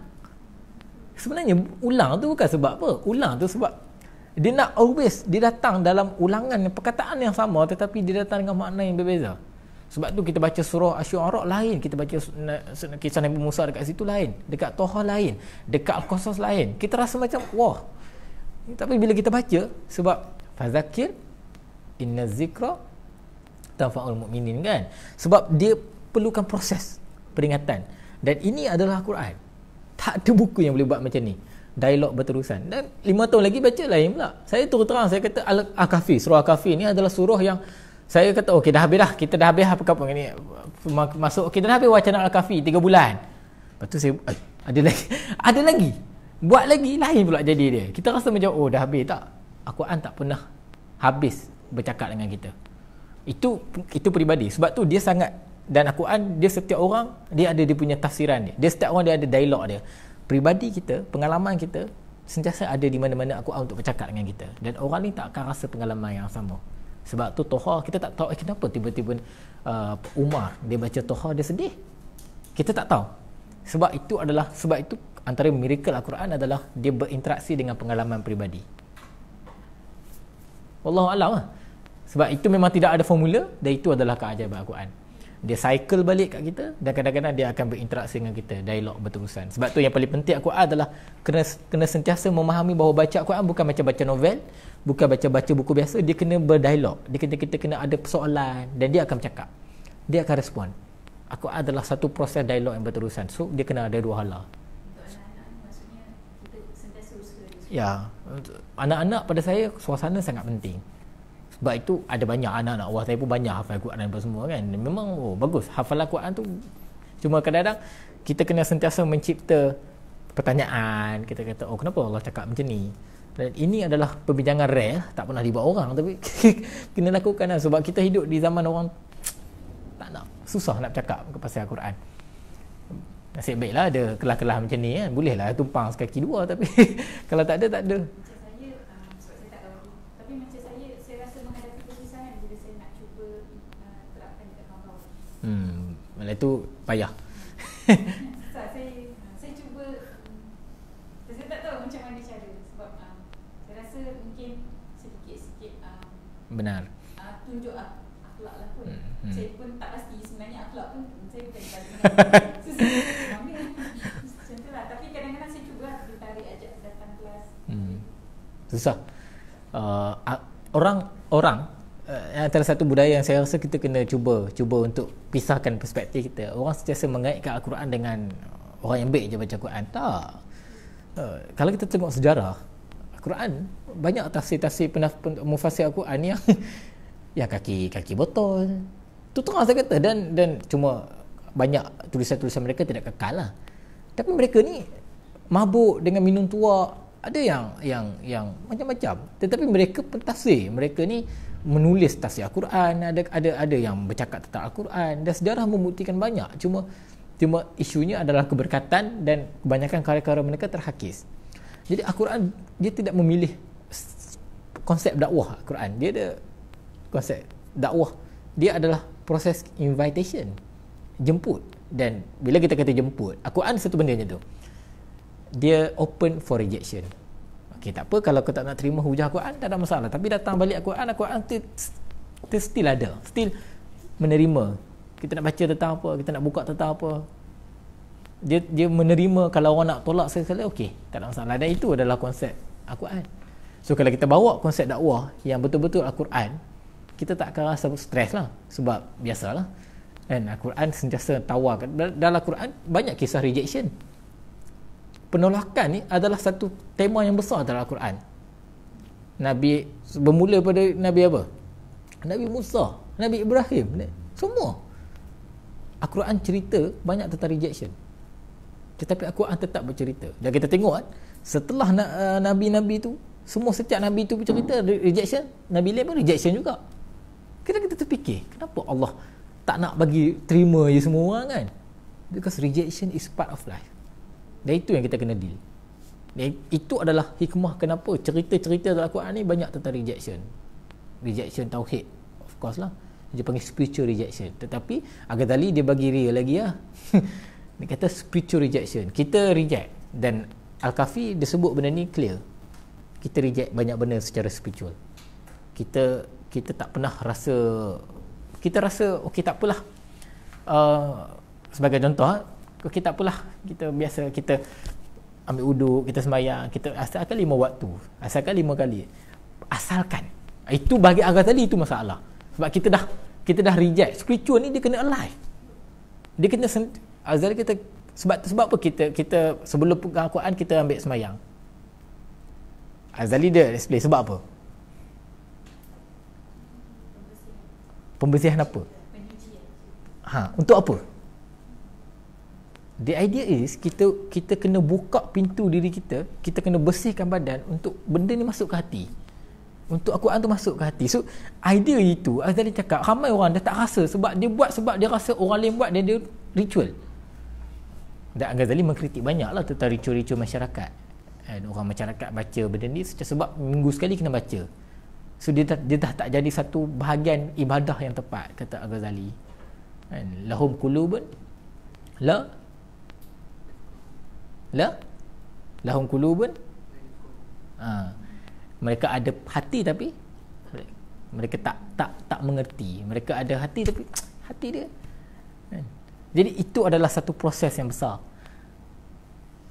Sebenarnya ulang tu bukan sebab apa. Ulang tu sebab dia nak always, dia datang dalam ulangan perkataan yang sama, tetapi dia datang dengan makna yang berbeza. Sebab tu kita baca surah Asy-Syu'ara lain, kita baca kisah Nabi Musa dekat situ lain, dekat Toha lain, dekat Al-Qasas lain. Kita rasa macam wah. Tapi bila kita baca, sebab fazakir Inna zikra tanfa'ul mu'minin kan. Sebab dia perlukan proses peringatan. Dan ini adalah Quran. Tak ada buku yang boleh buat macam ni. Dialog berterusan. Dan 5 tahun lagi baca lain pula. Saya terus terang, saya kata Al-Kahfi, surah Al-Kahfi ni adalah surah yang saya kata okey dah habis dah. Kita dah habis apa ni. Masuk kita dah habis wacana Al-Kahfi 3 bulan. Lepas tu saya ada lagi. Buat lagi lain pula jadi dia. Kita rasa macam oh dah habis. Tak. Al-Quran tak pernah habis bercakap dengan kita. Itu peribadi. Sebab tu dia sangat, dan Al-Quran dia setiap orang dia ada dia punya tafsiran dia. Dia setiap orang dia ada dialog dia. Peribadi kita, pengalaman kita sentiasa ada di mana-mana Al-Quran untuk bercakap dengan kita. Dan orang ni tak akan rasa pengalaman yang sama. Sebab tu Toha kita tak tahu kenapa tiba-tiba Umar dia baca Toha dia sedih. Kita tak tahu. Sebab itu antara miracle Al-Quran adalah dia berinteraksi dengan pengalaman peribadi. Wallahu a'lam lah. Sebab itu memang tidak ada formula, dan itu adalah keajaiban Al-Quran. Dia cycle balik kat kita, dan kadang-kadang dia akan berinteraksi dengan kita, dialog berterusan. Sebab tu yang paling penting Al-Quran adalah kena sentiasa memahami bahawa baca Al-Quran bukan macam baca novel, bukan baca buku biasa. Dia kena berdialog. Kita kena ada persoalan, dan dia akan bercakap. Dia akan respon. Al-Quran adalah satu proses dialog yang berterusan. So dia kena ada dua hala. Ya, anak-anak pada saya suasana sangat penting. Sebab itu ada banyak anak-anak wah saya pun banyak hafal Quran apa semua kan. Memang bagus hafalan Quran tu. Cuma kadang-kadang kita kena sentiasa mencipta pertanyaan. Kita kata kenapa Allah cakap macam ni. Dan ini adalah perbincangan rare, tak pernah dibuat orang, tapi kena lakukan lah. Sebab kita hidup di zaman orang tak nak, susah nak bercakap pasal Quran. Nasib baiklah ada kelas-kelas macam ni kan. Bolehlah tumpang sekaki dua, tapi kalau tak ada, tak ada. Macam saya, sebab saya tak tahu, tapi macam saya rasa menghadapi kesusahan bila saya nak cuba terapkan dekat kawan-kawan. Malah itu payah. Saya cuba, saya tak tahu macam mana cara. Sebab saya rasa mungkin sedikit-sedikit benar. Tunjuk akhlak lah pun. Saya pun tak pasti sebenarnya akhlak pun saya bukan susah macam tu lah. Tapi kadang-kadang saya cuba ditarik ajak datang kelas. Susah. Orang antara satu budaya yang saya rasa kita kena cuba untuk pisahkan perspektif kita. Orang sentiasa mengaitkan Al-Quran dengan orang yang baik je baca Quran. Tak. Kalau kita tengok sejarah Al-Quran, banyak tafsir-tafsir mufassir Al-Quran yang kaki botol. Tu terang saya kata, dan cuma banyak tulisan-tulisan mereka tidak kekal lah. Tapi mereka ni mabuk dengan minum tua, ada yang macam-macam. Tetapi mereka pentafsir, mereka ni menulis tafsir Al-Quran, ada yang bercakap tentang Al-Quran, dan sejarah membuktikan banyak. Cuma isunya adalah keberkatan, dan kebanyakan karya-karya mereka terhakis. Jadi Al-Quran dia tidak memilih konsep dakwah. Al-Quran dia ada konsep dakwah, dia adalah proses invitation, jemput. Dan bila kita kata jemput, Al-Quran satu benda macam tu, dia open for rejection. Okey, tak apa kalau kau tak nak terima hujah Al-Quran, tak ada masalah. Tapi datang balik Al-Quran still ada, still menerima. Kita nak baca tentang apa, kita nak buka tentang apa, dia menerima. Kalau orang nak tolak sekali, okey, tak ada masalah. Dan itu adalah konsep Al-Quran. So kalau kita bawa konsep dakwah yang betul-betul Al-Quran, kita tak akan rasa stres lah. Sebab biasalah, dan Al-Quran sentiasa tawarkan. Dalam Al-Quran banyak kisah rejection. Penolakan ni adalah satu tema yang besar dalam Al-Quran. Nabi bermula pada Nabi apa? Nabi Musa, Nabi Ibrahim, semua Al-Quran cerita banyak tentang rejection. Tetapi Al-Quran tetap bercerita. Dan kita tengok setelah Nabi-Nabi tu, setiap Nabi tu bercerita rejection, Nabi lain pun rejection juga. Kita terfikir, kenapa Allah tak nak bagi terima je semua orang kan? Because rejection is part of life. Dan itu yang kita kena deal. Dan itu adalah hikmah kenapa cerita-cerita dalam Al-Quran ni banyak tentang rejection. Rejection tauhid, of course lah. Dia panggil spiritual rejection. Tetapi Al-Ghazali dia bagi real lagi lah. Dia kata spiritual rejection. Kita reject. Dan Al-Kahfi dia sebut benda ni clear. Kita reject banyak benda secara spiritual. Kita tak pernah rasa, kita rasa okey tak apalah. Sebagai contoh, okey tak apalah, kita biasa kita ambil uduk, kita sembahyang, kita asalkan 5 waktu, asalkan 5 kali. Asalkan Itu bagi Al-Ghazali itu masalah. Sebab kita dah reject. Spiritual ni dia kena alive. Dia kena Al-Ghazali kita sebab apa kita sebelum pegang Al-Quran kita ambil semayang. Al-Ghazali dia display sebab apa? Pembersihan apa? Untuk apa? The idea is kita kena buka pintu diri kita kena bersihkan badan untuk benda ni masuk ke hati. Untuk Al-Quran tu masuk ke hati. So idea itu Al-Ghazali cakap ramai orang dah tak rasa sebab dia rasa orang lain buat dia ritual. Dan Al-Ghazali mengkritik banyaklah tentang ritual-ritual masyarakat. Orang masyarakat baca benda ni sebab minggu sekali kena baca. So dia dah tak jadi satu bahagian ibadah yang tepat, kata Al-Ghazali. Lahum qulubun lahum qulubun, mereka ada hati tapi mereka tak mengerti. Mereka ada hati tapi hati dia. Jadi itu adalah satu proses yang besar.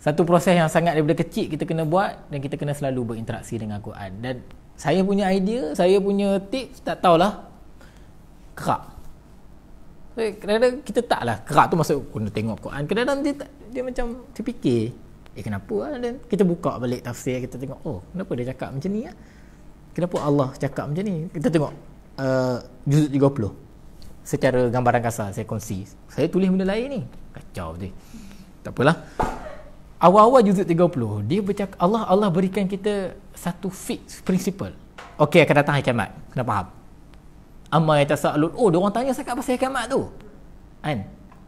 Satu proses yang sangat daripada kecil kita kena buat, dan kita kena selalu berinteraksi dengan Al-Quran. Dan saya punya idea, saya punya tips, tak tahulah, kerak. Kadang-kadang kita taklah kerak tu masuk kena tengok Quran. Kadang-kadang dia macam terfikir, kenapa lah? Dan kita buka balik tafsir, kita tengok, kenapa dia cakap macam ni? Kenapa Allah cakap macam ni? Kita tengok juzuk 30 secara gambaran kasar saya kongsi. Saya tulis benda lain ni, kacau betul. Tak apalah. Awal-awal juzuk 30 dia bercakap, Allah berikan kita satu fix principle. Okey, akan datang hari kiamat. Kena faham. Amma yatasaalun, diorang tanya cakap pasal hari kiamat tu.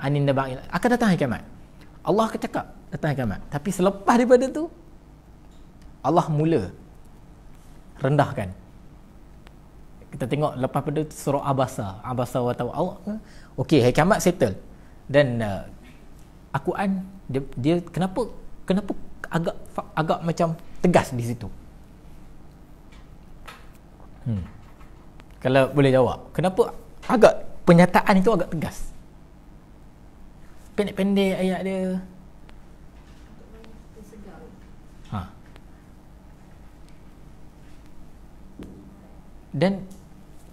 Anin naba'il, akan datang hari kiamat. Allah akan cakap datang hari kiamat. Tapi selepas daripada tu Allah mula rendahkan. Kita tengok lepas pada surah Abasa wa tawalla. Okey, hari kiamat settle. Dan Al-Quran dia kenapa agak macam tegas di situ? Kalau boleh jawab, kenapa agak penyataan itu agak tegas? Pendek-pendek ayat dia. Dan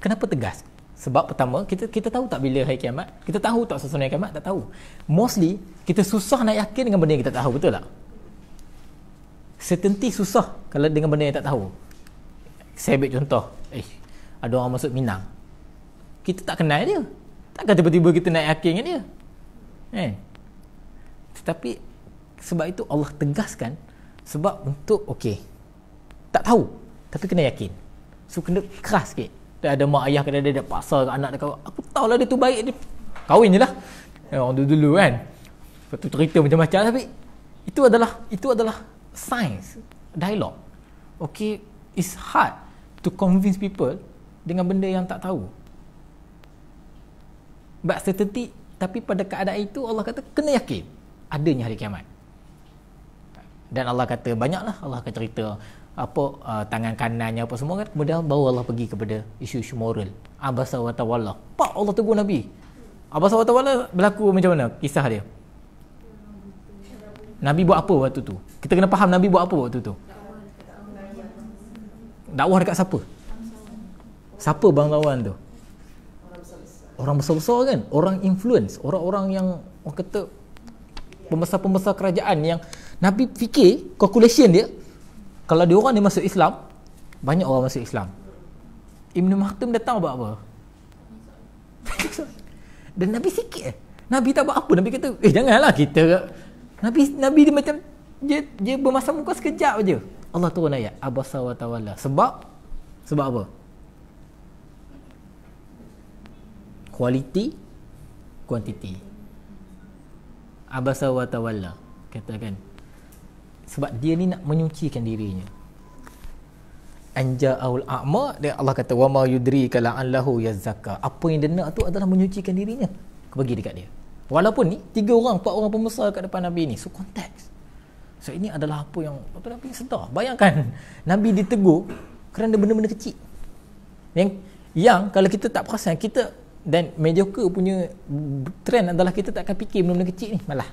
kenapa tegas? Sebab pertama, kita tahu tak bila hari kiamat? Kita tahu tak suasana hari kiamat? Tak tahu. Mostly kita susah nak yakin dengan benda yang kita tak tahu, betul tak? Certainty susah kalau dengan benda yang tak tahu. Saya ambil contoh, ada orang masuk Minang, kita tak kenal dia, takkan tiba-tiba kita nak yakin dengan dia, Tetapi sebab itu Allah tegaskan, sebab untuk tak tahu tapi kena yakin. So kena keras sikit. Ada mak ayah kadang dia paksa anak dia kawin. Aku tahulah dia tu baik, dia kahwin je lah. Orang dulu kan, lepas tu cerita macam-macam. Tapi itu adalah science, dialog. It's hard to convince people dengan benda yang tak tahu. But certainty, tapi pada keadaan itu Allah kata kena yakin adanya hari kiamat. Dan Allah kata banyaklah, Allah akan cerita tangan kanannya apa semua kan. Kemudian baru Allah pergi kepada isu-isu moral. Abasa wa tawalla. Pak Allah tegur Nabi. Abasa wa tawalla berlaku macam mana kisah dia? Nabi buat apa waktu tu? Kita kena faham Nabi buat apa waktu tu. Dakwah dekat siapa? Siapa bangsawan tu? Orang besar-besar kan? Orang influence, orang-orang yang orang kata pembesar-pembesar kerajaan yang Nabi fikir calculation dia, kalau dia orang dia masuk Islam, banyak orang masuk Islam. Ibn Maktum datang buat apa? Dan Nabi sikit Nabi tak buat apa. Nabi kata, janganlah kita. Nabi dia macam dia bermasa muka sekejap aja. Allah turun ayat Abasa wa tawalla. Sebab apa? Quality, quantity. Abasa wa tawalla, katakan. Sebab dia ni nak menyucikan dirinya. Anja'ul a'ma, dia Allah kata wa ma yudrika la'allahu yazakka. Apa yang dia nak tu adalah menyucikan dirinya. Bagi dekat dia. Walaupun ni 3 orang 4 orang pembesar kat depan Nabi ni. So konteks. So ini adalah apa yang Nabi sedar. Bayangkan Nabi ditegur kerana benda-benda kecil. Yang kalau kita tak perasan, kita dan mediocre punya trend adalah kita tak akan fikir benda-benda kecil ni. Malah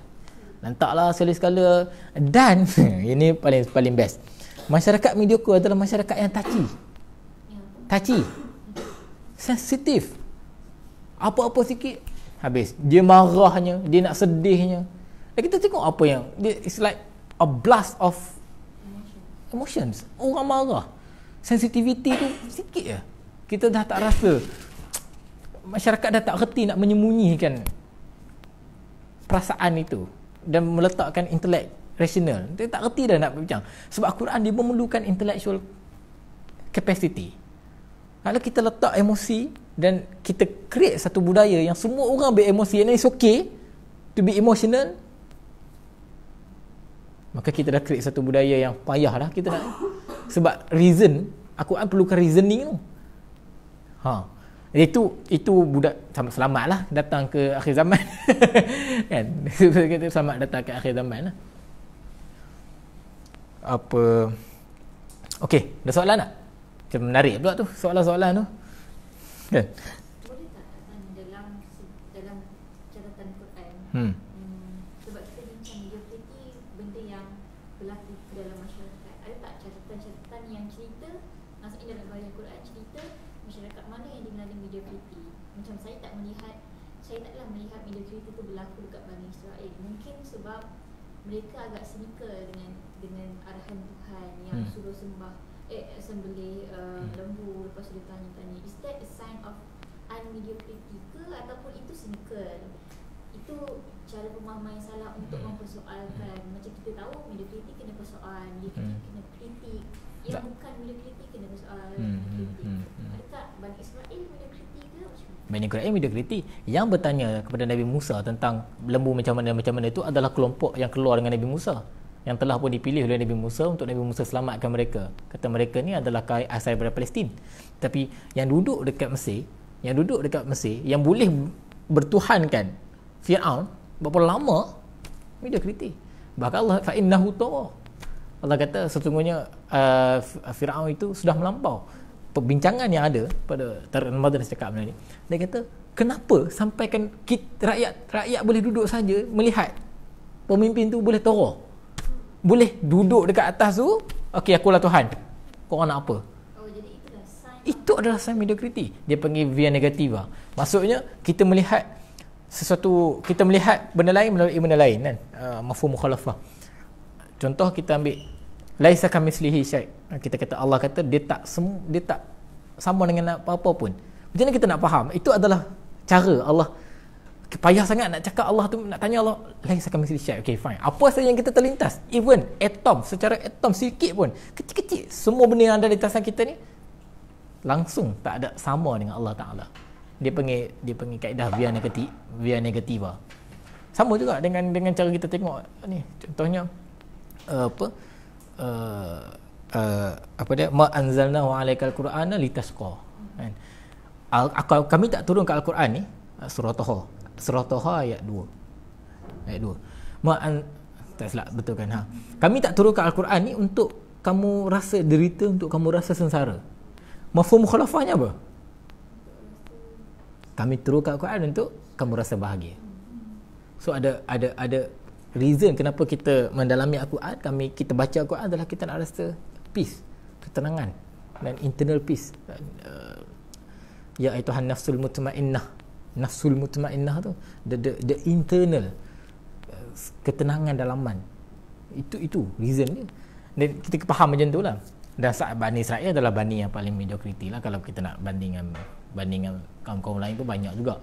lantaklah sekali-sekala. Dan ini paling best, masyarakat mediocre adalah masyarakat yang touchy. touchy, sensitif. Apa-apa sikit habis. Dia marahnya, dia nak sedihnya. Dan kita tengok apa yang dia, it's like a blast of emotions. Orang marah. Sensitivity tu sikit je. Kita dah tak rasa. Masyarakat dah tak reti nak menyembunyikan perasaan itu dan meletakkan intelek rasional. Dia tak reti dah nak berbincang. Sebab Al-Quran dia memerlukan intellectual capacity. Kalau kita letak emosi dan kita create satu budaya yang semua orang beremosi, and it's okay to be emotional, maka kita dah create satu budaya yang payah lah kita nak. Sebab reason, Al-Quran perlukan reasoning tu. Itu budak selamat lah datang ke akhir zaman. Kan? Kita selamat datang ke akhir zaman lah. Apa? Okey, ada soalan tak? Macam menarik pula tu soalan-soalan tu. Kan? Boleh tak dalam catatan Quran? Sebab kita bincang mediocrity, benda yang berlaku dalam masyarakat. Ada tak catatan-catatan yang cerita, maksudnya dalam bahagian Quran cerita masyarakat mana yang dilalui mediocrity? Macam saya taklah melihat mediocrity tu berlaku dekat Bani Israel. Mungkin sebab mereka agak cynical dengan arahan Tuhan yang suruh sembelih lembu, lepas tu dia tanya-tanya, is that a sign of unmediocrity ke ataupun itu cynical? Itu cara pemahaman yang salah untuk mempersoalkan. Macam kita tahu mediocrity kena persoal, mediocrity kena kritik, yang bukan mediocrity kena persoal kritik. Adakah Bani Israel mediocrity ke macam mana? Bani Israel mediocrity. Yang bertanya kepada Nabi Musa tentang lembu macam mana itu adalah kelompok yang keluar dengan Nabi Musa, yang telah pun dipilih oleh Nabi Musa untuk Nabi Musa selamatkan mereka. Kata mereka ni adalah asal daripada Palestin. Tapi yang duduk dekat Mesir, yang boleh bertuhankan Fir'aun berapa lama, mediocrity. Bahkan Allah fa innahu tawa. Allah kata sesungguhnya Fir'aun itu sudah melampau. Perbincangan yang ada pada Ramadan cakap benda ni. Dia kata, kenapa sampaikan rakyat boleh duduk saja melihat pemimpin tu boleh teror, boleh duduk dekat atas tu, okey akulah Tuhan, korang nak apa? Jadi itulah sign. Itu adalah sign mediocrity. Dia panggil via negativa. Maksudnya kita melihat sesuatu, kita melihat benda lain melalui benda lain kan. Mafhum mukhalafah. Contoh kita ambil laisa kamitslihi syai'. Kita kata Allah kata dia tak sama dengan apa-apa pun. Macam mana kita nak faham? Itu adalah cara Allah. Payah sangat nak cakap Allah tu, nak tanya Allah laisa kamitslihi syai'. Okay, fine. Apa saja yang kita terlintas, even atom, secara atom sikit pun, kecil-kecil, semua benda yang ada di lintasan kita ni langsung tak ada sama dengan Allah Taala. Dia panggil kaedah via negativa. Sama juga dengan cara kita tengok ni. Contohnya apa dia, ma anzalnahu alaikal qur'ana litasqa, kan? Kami tak turunkan Al-Quran ni, surah Taha ayat 2 tak silap betul kan? Kami tak turunkan Al-Quran ni untuk kamu rasa derita, untuk kamu rasa sengsara. Mafhum mukhalafahnya apa? Kami turunkan Al-Quran untuk kamu rasa bahagia. So ada reason kenapa kita mendalami Al-Quran, kita baca Al-Quran adalah kita nak rasa peace, ketenangan dan internal peace. Ya aituhan nafsul mutmainnah. Nafsul mutmainnah tu the internal ketenangan dalaman. Itu reason dia. Dan kita faham macam tu lah. Dan Bani Israel adalah Bani yang paling mediocrity lah. Kalau kita nak bandingkan kaum-kaum lain tu banyak juga.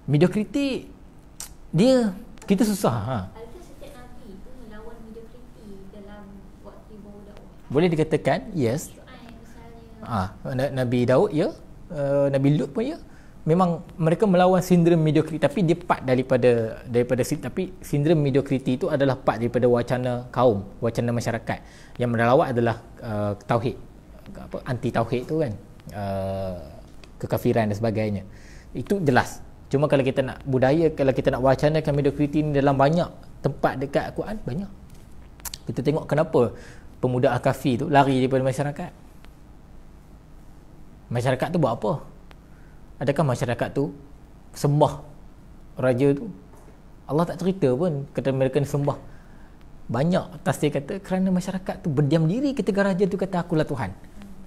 Mediocrity dia kita susah. Adakah setiap Nabi itu melawan mediocrity dalam waktu bawa dakwah? Boleh dikatakan yes. Nabi Daud ya, Nabi Lut pun ya. Memang mereka melawan sindrom mediocrity, tapi dia part daripada tapi sindrom mediocrity itu adalah part daripada wacana kaum, wacana masyarakat. Yang melawat adalah tauhid, anti tauhid tu kan, kekafiran dan sebagainya. Itu jelas. Cuma kalau kita nak budaya, kalau kita nak wacanakan mediocrity ni dalam banyak tempat dekat Al-Quran, banyak. Kita tengok kenapa pemuda Al-Kahfi tu lari daripada masyarakat. Masyarakat tu buat apa? Adakah masyarakat tu sembah raja tu? Allah tak cerita pun kata mereka ni sembah. Banyak tafsir kata kerana masyarakat tu berdiam diri ketika raja tu kata akulah Tuhan.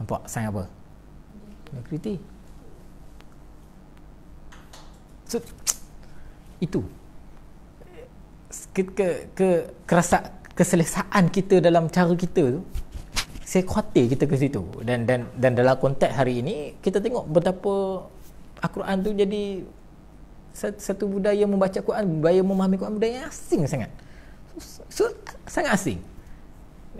Nampak sign apa? Mediocrity. So, itu keselesaan kita dalam cara kita tu, saya khawatir kita ke situ. Dan dalam konteks hari ini kita tengok betapa Al-Quran tu jadi satu budaya membaca Quran, budaya memahami Quran, budaya asing sangat. So sangat asing.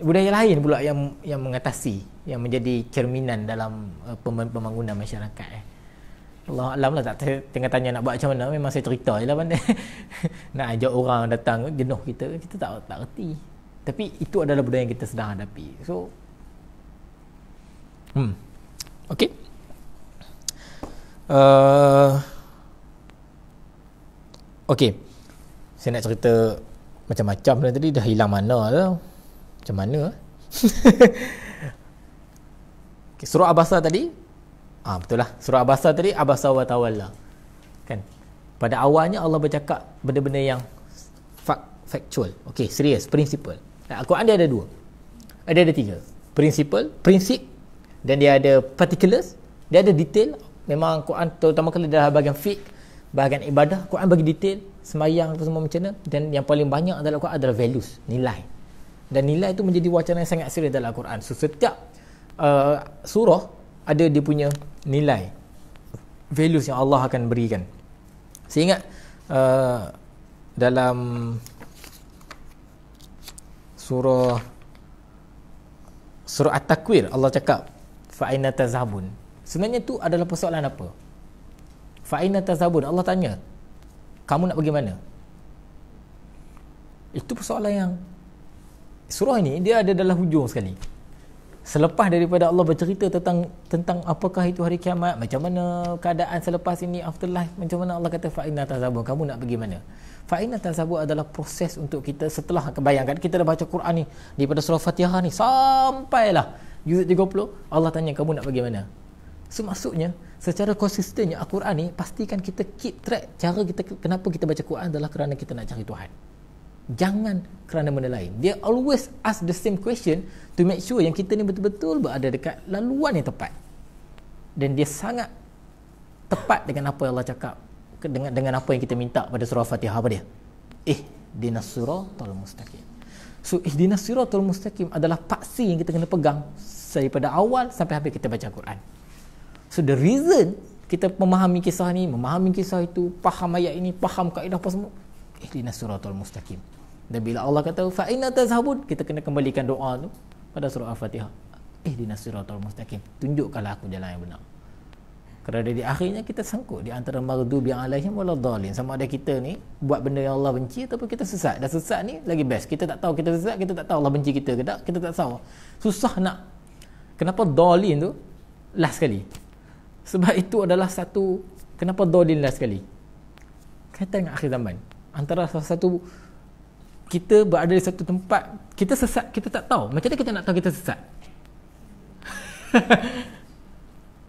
Budaya lain pula yang mengatasi, yang menjadi cerminan dalam pembangunan masyarakat. Allah Alam lah, tak tengah tanya nak buat macam mana, memang saya cerita je lah pandai. Nak ajak orang datang, jenuh kita tak reti. Tapi itu adalah budaya yang kita sedang hadapi. So okay. Okay, saya nak cerita macam-macam lah tadi, dah hilang mana lah. Macam mana? Okay, surah Abasa tadi, betul lah. Surah Abasa tadi, Abasa wa tawalla. Kan? Pada awalnya Allah bercakap benda-benda yang factual. Okay, serius, prinsipal. Al-Quran dia ada dua. Ada tiga. Prinsip, dan dia ada particulars, dia ada detail. Memang Quran terutama kalau dalam bahagian fiqh, bahagian ibadah, Quran bagi detail, sembahyang semua macam mana. Dan yang paling banyak dalam Quran adalah values, nilai. Dan nilai itu menjadi wacana yang sangat serius dalam Al-Quran. So setiap surah ada dia punya nilai, values yang Allah akan berikan. Saya ingat dalam surah At-Takwir Allah cakap fa'ina tazhabun. Sebenarnya tu adalah persoalan apa? Fa'ina tazhabun, Allah tanya, kamu nak pergi mana? Itu persoalan yang surah ini dia ada dalam hujung sekali. Selepas daripada Allah bercerita tentang apakah itu hari kiamat, macam mana keadaan selepas ini, afterlife, macam mana Allah kata fa'inna tazabun, kamu nak pergi mana? Fa'inna tazabun adalah proses untuk kita setelah, bayangkan kita dah baca Quran ni daripada surah Fatihah ni sampailah juzuk 30, Allah tanya kamu nak pergi mana? So maksudnya secara konsistennya Al-Quran ni pastikan kita keep track cara kita, kenapa kita baca Quran adalah kerana kita nak cari Tuhan. Jangan kerana benda lain. Dia always ask the same question to make sure yang kita ni betul-betul berada dekat laluan yang tepat. Dan dia sangat tepat dengan apa yang Allah cakap, dengan apa yang kita minta pada surah Fatihah. Apa dia? Ihdinas siratal mustaqim. So ihdinas siratal mustaqim adalah paksi yang kita kena pegang daripada awal sampai habis kita baca Quran. So the reason kita memahami kisah ni, memahami kisah itu, faham ayat ini, faham kaedah apa semua, ihdinas siratal mustaqim. Dan bila Allah kata fa'inna tazhabun, kita kena kembalikan doa tu pada surah Al-Fatihah. Ihdinas siratal mustaqim, tunjukkanlah aku jalan yang benar. Kerana di akhirnya kita sangkut di antara maghdubi alaihim waladdallin. Sama ada kita ni buat benda yang Allah benci ataupun kita sesat. Dan sesat ni lagi best. Kita tak tahu kita sesat, kita tak tahu Allah benci kita ke tak, kita tak tahu. Susah nak. Kenapa dallin tu last sekali? Sebab itu adalah satu, kenapa dallin last sekali? Kaitan dengan akhir zaman. Antara salah satu, kita berada di satu tempat, kita sesat, kita tak tahu. Macam mana kita nak tahu kita sesat?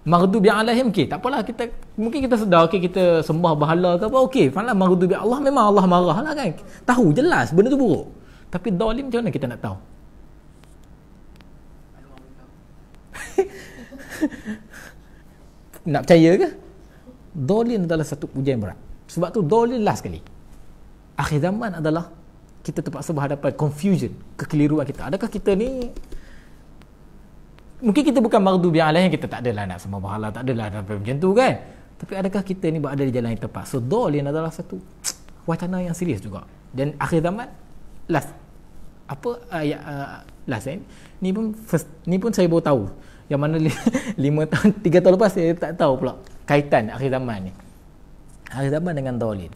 Maghdubi alaihim, okey, tak apalah, kita mungkin kita sedar, okey, kita sembah berhala ke apa, okey, faham maghdubi Allah, memang Allah marah lah kan, tahu jelas benda tu buruk. Tapi zalim macam mana kita nak tahu? Nak percaya ke? Zalim adalah satu ujian berat. Sebab tu zalim last sekali. Akhir zaman adalah kita terpaksa berhadapan confusion, kekeliruan kita. Adakah kita ni, mungkin kita bukan maghdubi alaihim, kita tak adalah nak sembah berhala, tak adalah macam tu kan, tapi adakah kita ni berada di jalan yang tepat? So zalim adalah satu wacana yang serius juga. Dan akhir zaman last last ni pun saya baru tahu, yang mana 3 tahun lepas saya tak tahu pula kaitan akhir zaman ni. Akhir zaman dengan zalim.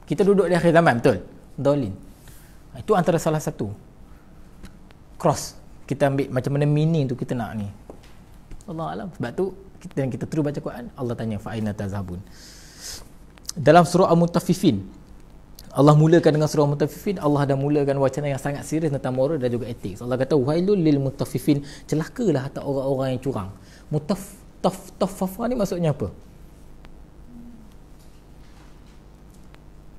Kita duduk di akhir zaman, betul? Zalim. Itu antara salah satu cross. Kita ambil macam mana meaning tu kita nak ni. Allah alam. Sebab tu kita terus baca Quran, Allah tanya fa'ina tazhabun. Dalam surah Al-Mutaffifin, Allah mulakan dengan surah Al-Mutaffifin, Allah dah mulakan wacana yang sangat serius tentang moral dan juga etik. Allah kata wailul lil mutaffifin, celakalah atas orang-orang yang curang. Taffafa ni maksudnya apa?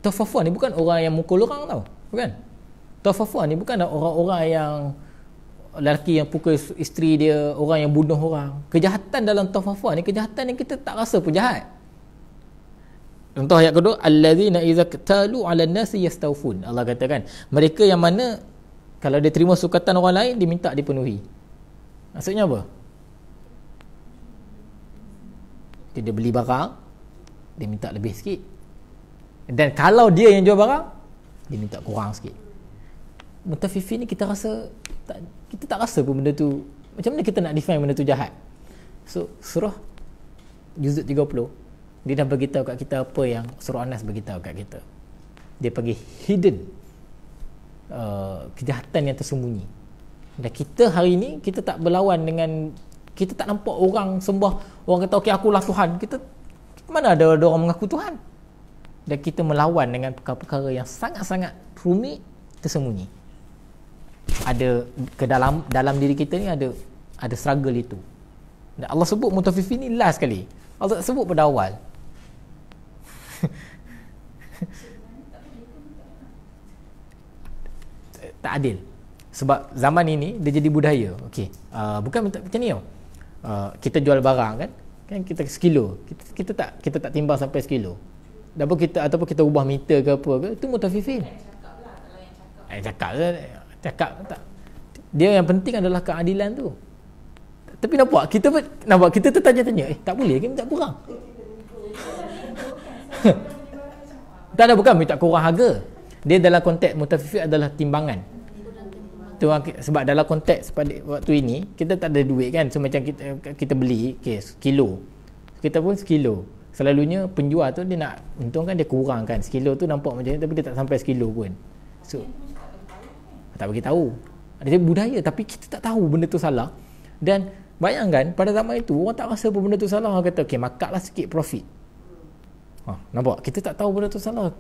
Taffafa ni bukan orang yang mukul orang tau. Bukan. Taffafa ni bukan orang-orang yang lelaki yang pukul isteri dia, orang yang bunuh orang. Kejahatan dalam tafafah ni kejahatan yang kita tak rasa pun jahat. Contoh ayat kedua, allazina idza qtalu 'alan nasi yastawfun. Allah katakan, mereka yang mana kalau dia terima sukatan orang lain dia minta dipenuhi. Maksudnya apa? Dia beli barang, dia minta lebih sikit. Dan kalau dia yang jual barang, dia minta kurang sikit. Mutafifin ni kita tak rasa pun benda tu. Macam mana kita nak define benda tu jahat? So surah juzuk 30 dia dah beritahu kat kita apa yang surah An-Nas beritahu kat kita. Dia panggil hidden kejahatan yang tersembunyi. Dan kita hari ni kita tak berlawan dengan, kita tak nampak orang sembah, orang kata okey akulah Tuhan. Kita mana ada orang mengaku Tuhan. Dan kita melawan dengan perkara-perkara yang sangat-sangat rumit, tersembunyi. Ada ke dalam diri kita ni ada struggle itu. Dan Allah sebut mutafifin ni last sekali. Allah tak sebut pada awal. Tak adil. Sebab zaman ini dia jadi budaya. Okey, bukan macam ni tau. Kita jual barang kan kita sekilo. Kita tak timbang sampai sekilo. Ataupun kita ubah meter ke apa ke, itu mutafifin. Cakap tak. Dia yang penting adalah keadilan tu. Tapi nampak kita tertanya-tanya, tak boleh ke minta kurang? Tak ada, bukan minta kurang harga. Dia dalam konteks mutafifin adalah timbangan. Sebab dalam konteks pada waktu ini kita tak ada duit kan, so macam kita beli sekilo, kita pun sekilo. Selalunya penjual tu dia nak untungkan, dia kurangkan sekilo tu nampak macam ni, tapi dia tak sampai sekilo pun. So tak bagi tahu. Ada budaya, tapi kita tak tahu benda tu salah. Dan bayangkan pada zaman itu orang tak rasa pun benda tu salah. Orang kata okey, makarlah sikit profit. Nampak? Kita tak tahu benda tu salah.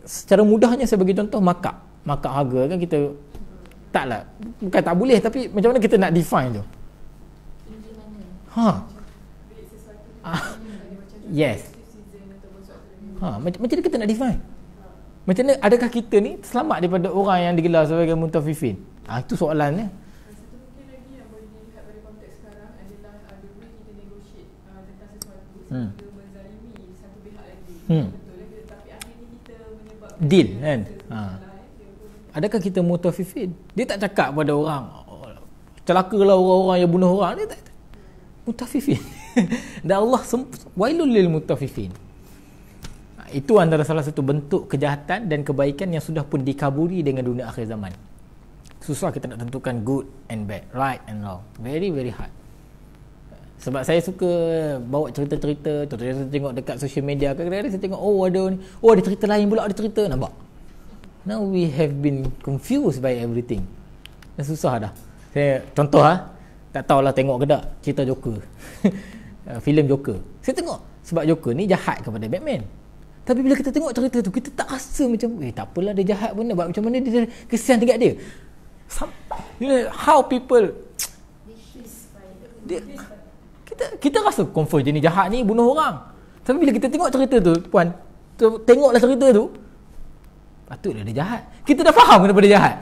Secara mudahnya saya bagi contoh, makar harga kan, kita taklah, bukan tak boleh, tapi macam mana kita nak define tu? Yes. Macam mana kita nak define? Macam mana, adakah kita ni selamat daripada orang yang digelar sebagai mutafifin? Itu soalannya. Satu mungkin lagi yang boleh dilihat pada konteks sekarang adalah bila kita negotiate tentang sesuatu sehingga menzalimi satu pihak lagi. Betul lagi, tapi akhirnya kita menyebabkan deal kan? Adakah kita mutafifin? Dia tak cakap pada orang celakalah orang-orang yang bunuh orang. Dia tak mutafifin. Dan Allah wailul lil mutafifin. Itu antara salah satu bentuk kejahatan dan kebaikan yang sudah pun dikaburi dengan dunia akhir zaman. Susah kita nak tentukan good and bad, right and wrong. Very very hard. Sebab saya suka bawa cerita-cerita, contohnya saya tengok dekat social media, kadang-kadang saya tengok ada cerita lain pula, ada cerita, nampak? Now we have been confused by everything. Dah susah dah. Saya contoh tak tahulah tengok ke tak cerita Joker. Filem Joker. Saya tengok sebab Joker ni jahat kepada Batman. Tapi bila kita tengok cerita tu, kita tak rasa macam tak apalah dia jahat pun, macam mana dia kesian dekat dia. How people kita rasa confirm je ni jahat ni, bunuh orang. Tapi bila kita tengok cerita tu, puan, tengoklah cerita tu, patutlah dia jahat. Kita dah faham kenapa dia jahat.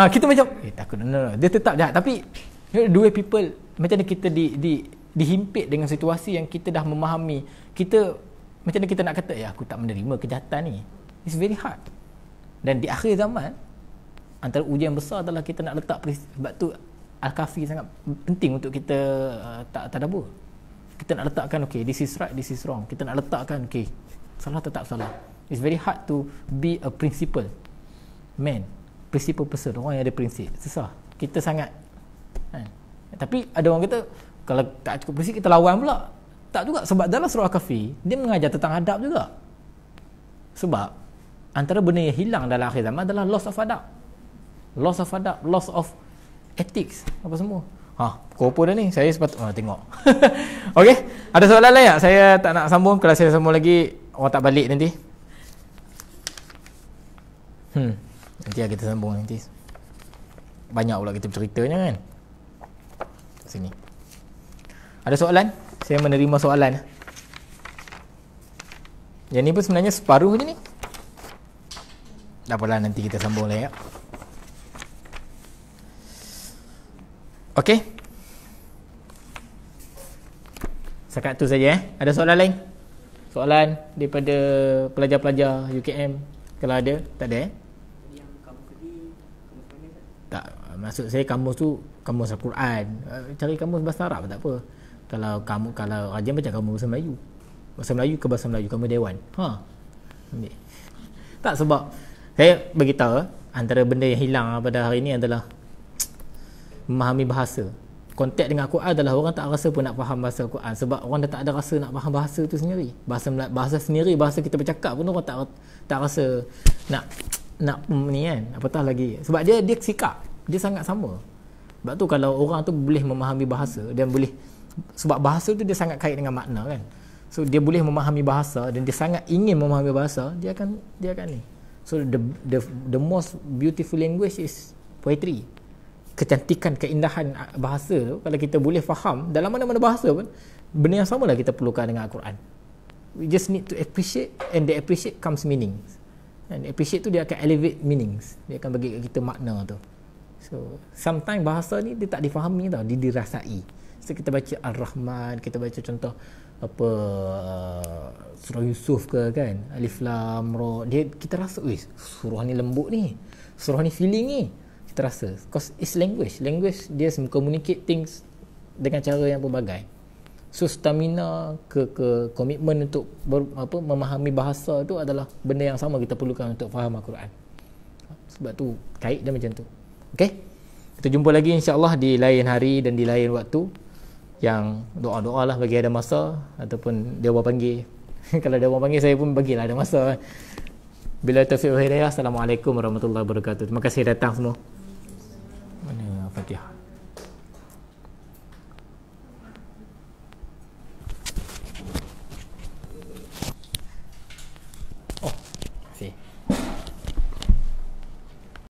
Kita macam takut dia tetap jahat. Tapi dua people macam mana kita dihimpit dengan situasi yang kita dah memahami. Kita macam mana kita nak kata aku tak menerima kejahatan ni. It's very hard. Dan di akhir zaman antara ujian besar adalah kita nak letak, sebab tu Al-Kafi sangat penting untuk kita tadabbur. Kita nak letakkan this is right, this is wrong. Kita nak letakkan salah tetap salah. It's very hard to be a principle man, principle person, orang yang ada prinsip. Susah. Kita sangat tapi ada orang kata kalau tak cukup prinsip kita lawan pula. Tak juga, sebab dalam surah Al-Kahfi dia mengajar tentang adab juga. Sebab antara benda yang hilang dalam akhir zaman adalah loss of adab, loss of ethics, apa semua. Pukul apa dah ni? Saya sepatutnya tengok. Okey, ada soalan lain tak? Saya tak nak sambung. Kalau saya sambung lagi orang tak balik nanti. Nanti kita sambung nanti. Banyak pula kita berceritanya kan. Sini. Ada soalan? Saya menerima soalan. Yang ni pun sebenarnya separuh je ni. Tak apalah, nanti kita sambung lah ya. Okey. Setakat tu saja. Ada soalan lain? Soalan daripada pelajar-pelajar UKM? Kalau ada, tak ada Yang kamu tadi, kamu panggil tak? Tak, maksud saya kamus tu kamus Al-Quran. Cari kamus bahasa Arab tak apa. Kalau Rajan baca kamus bahasa Melayu. Bahasa Melayu ke bahasa Melayu, kamu dewan. Ambil. Tak, sebab saya beritahu antara benda yang hilang pada hari ini adalah memahami bahasa. Kontak dengan Al-Quran adalah orang tak rasa pun nak faham bahasa Al-Quran, sebab orang dah tak ada rasa nak faham bahasa tu sendiri. Bahasa sendiri, bahasa kita bercakap pun orang tak rasa nak ni kan, apatah lagi. Sebab dia sikap dia sangat sama. Sebab tu kalau orang tu boleh memahami bahasa, dan boleh, sebab bahasa tu dia sangat kait dengan makna kan. So dia boleh memahami bahasa dan dia sangat ingin memahami bahasa, dia akan ni. So the most beautiful language is poetry. Kecantikan, keindahan bahasa tu, kalau kita boleh faham dalam mana-mana bahasa pun, benda yang sama lah kita perlukan dengan Al-Quran. We just need to appreciate, and the appreciate comes meanings. And appreciate tu dia akan elevate meanings, dia akan bagi kita makna tu. So sometimes bahasa ni dia tak difahami tau, dia dirasai. So kita baca Ar-Rahman, kita baca contoh apa surah Yusuf ke kan, Alif Lam Ra, dia kita rasa surah ni lembut ni, surah ni feeling ni, kita rasa, because it's language dia communicate things dengan cara yang pelbagai. So stamina ke komitmen untuk memahami bahasa tu adalah benda yang sama kita perlukan untuk faham Al-Quran. Sebab tu kait dia macam tu. Okey, kita jumpa lagi insya-Allah di lain hari dan di lain waktu, yang doa-doa lah bagi ada masa, ataupun dia orang panggil. Kalau dia orang panggil saya pun bagilah ada masa. Bila taufiq wal hidayah. Assalamualaikum warahmatullahi wabarakatuh. Terima kasih datang semua. Mana Fatihah.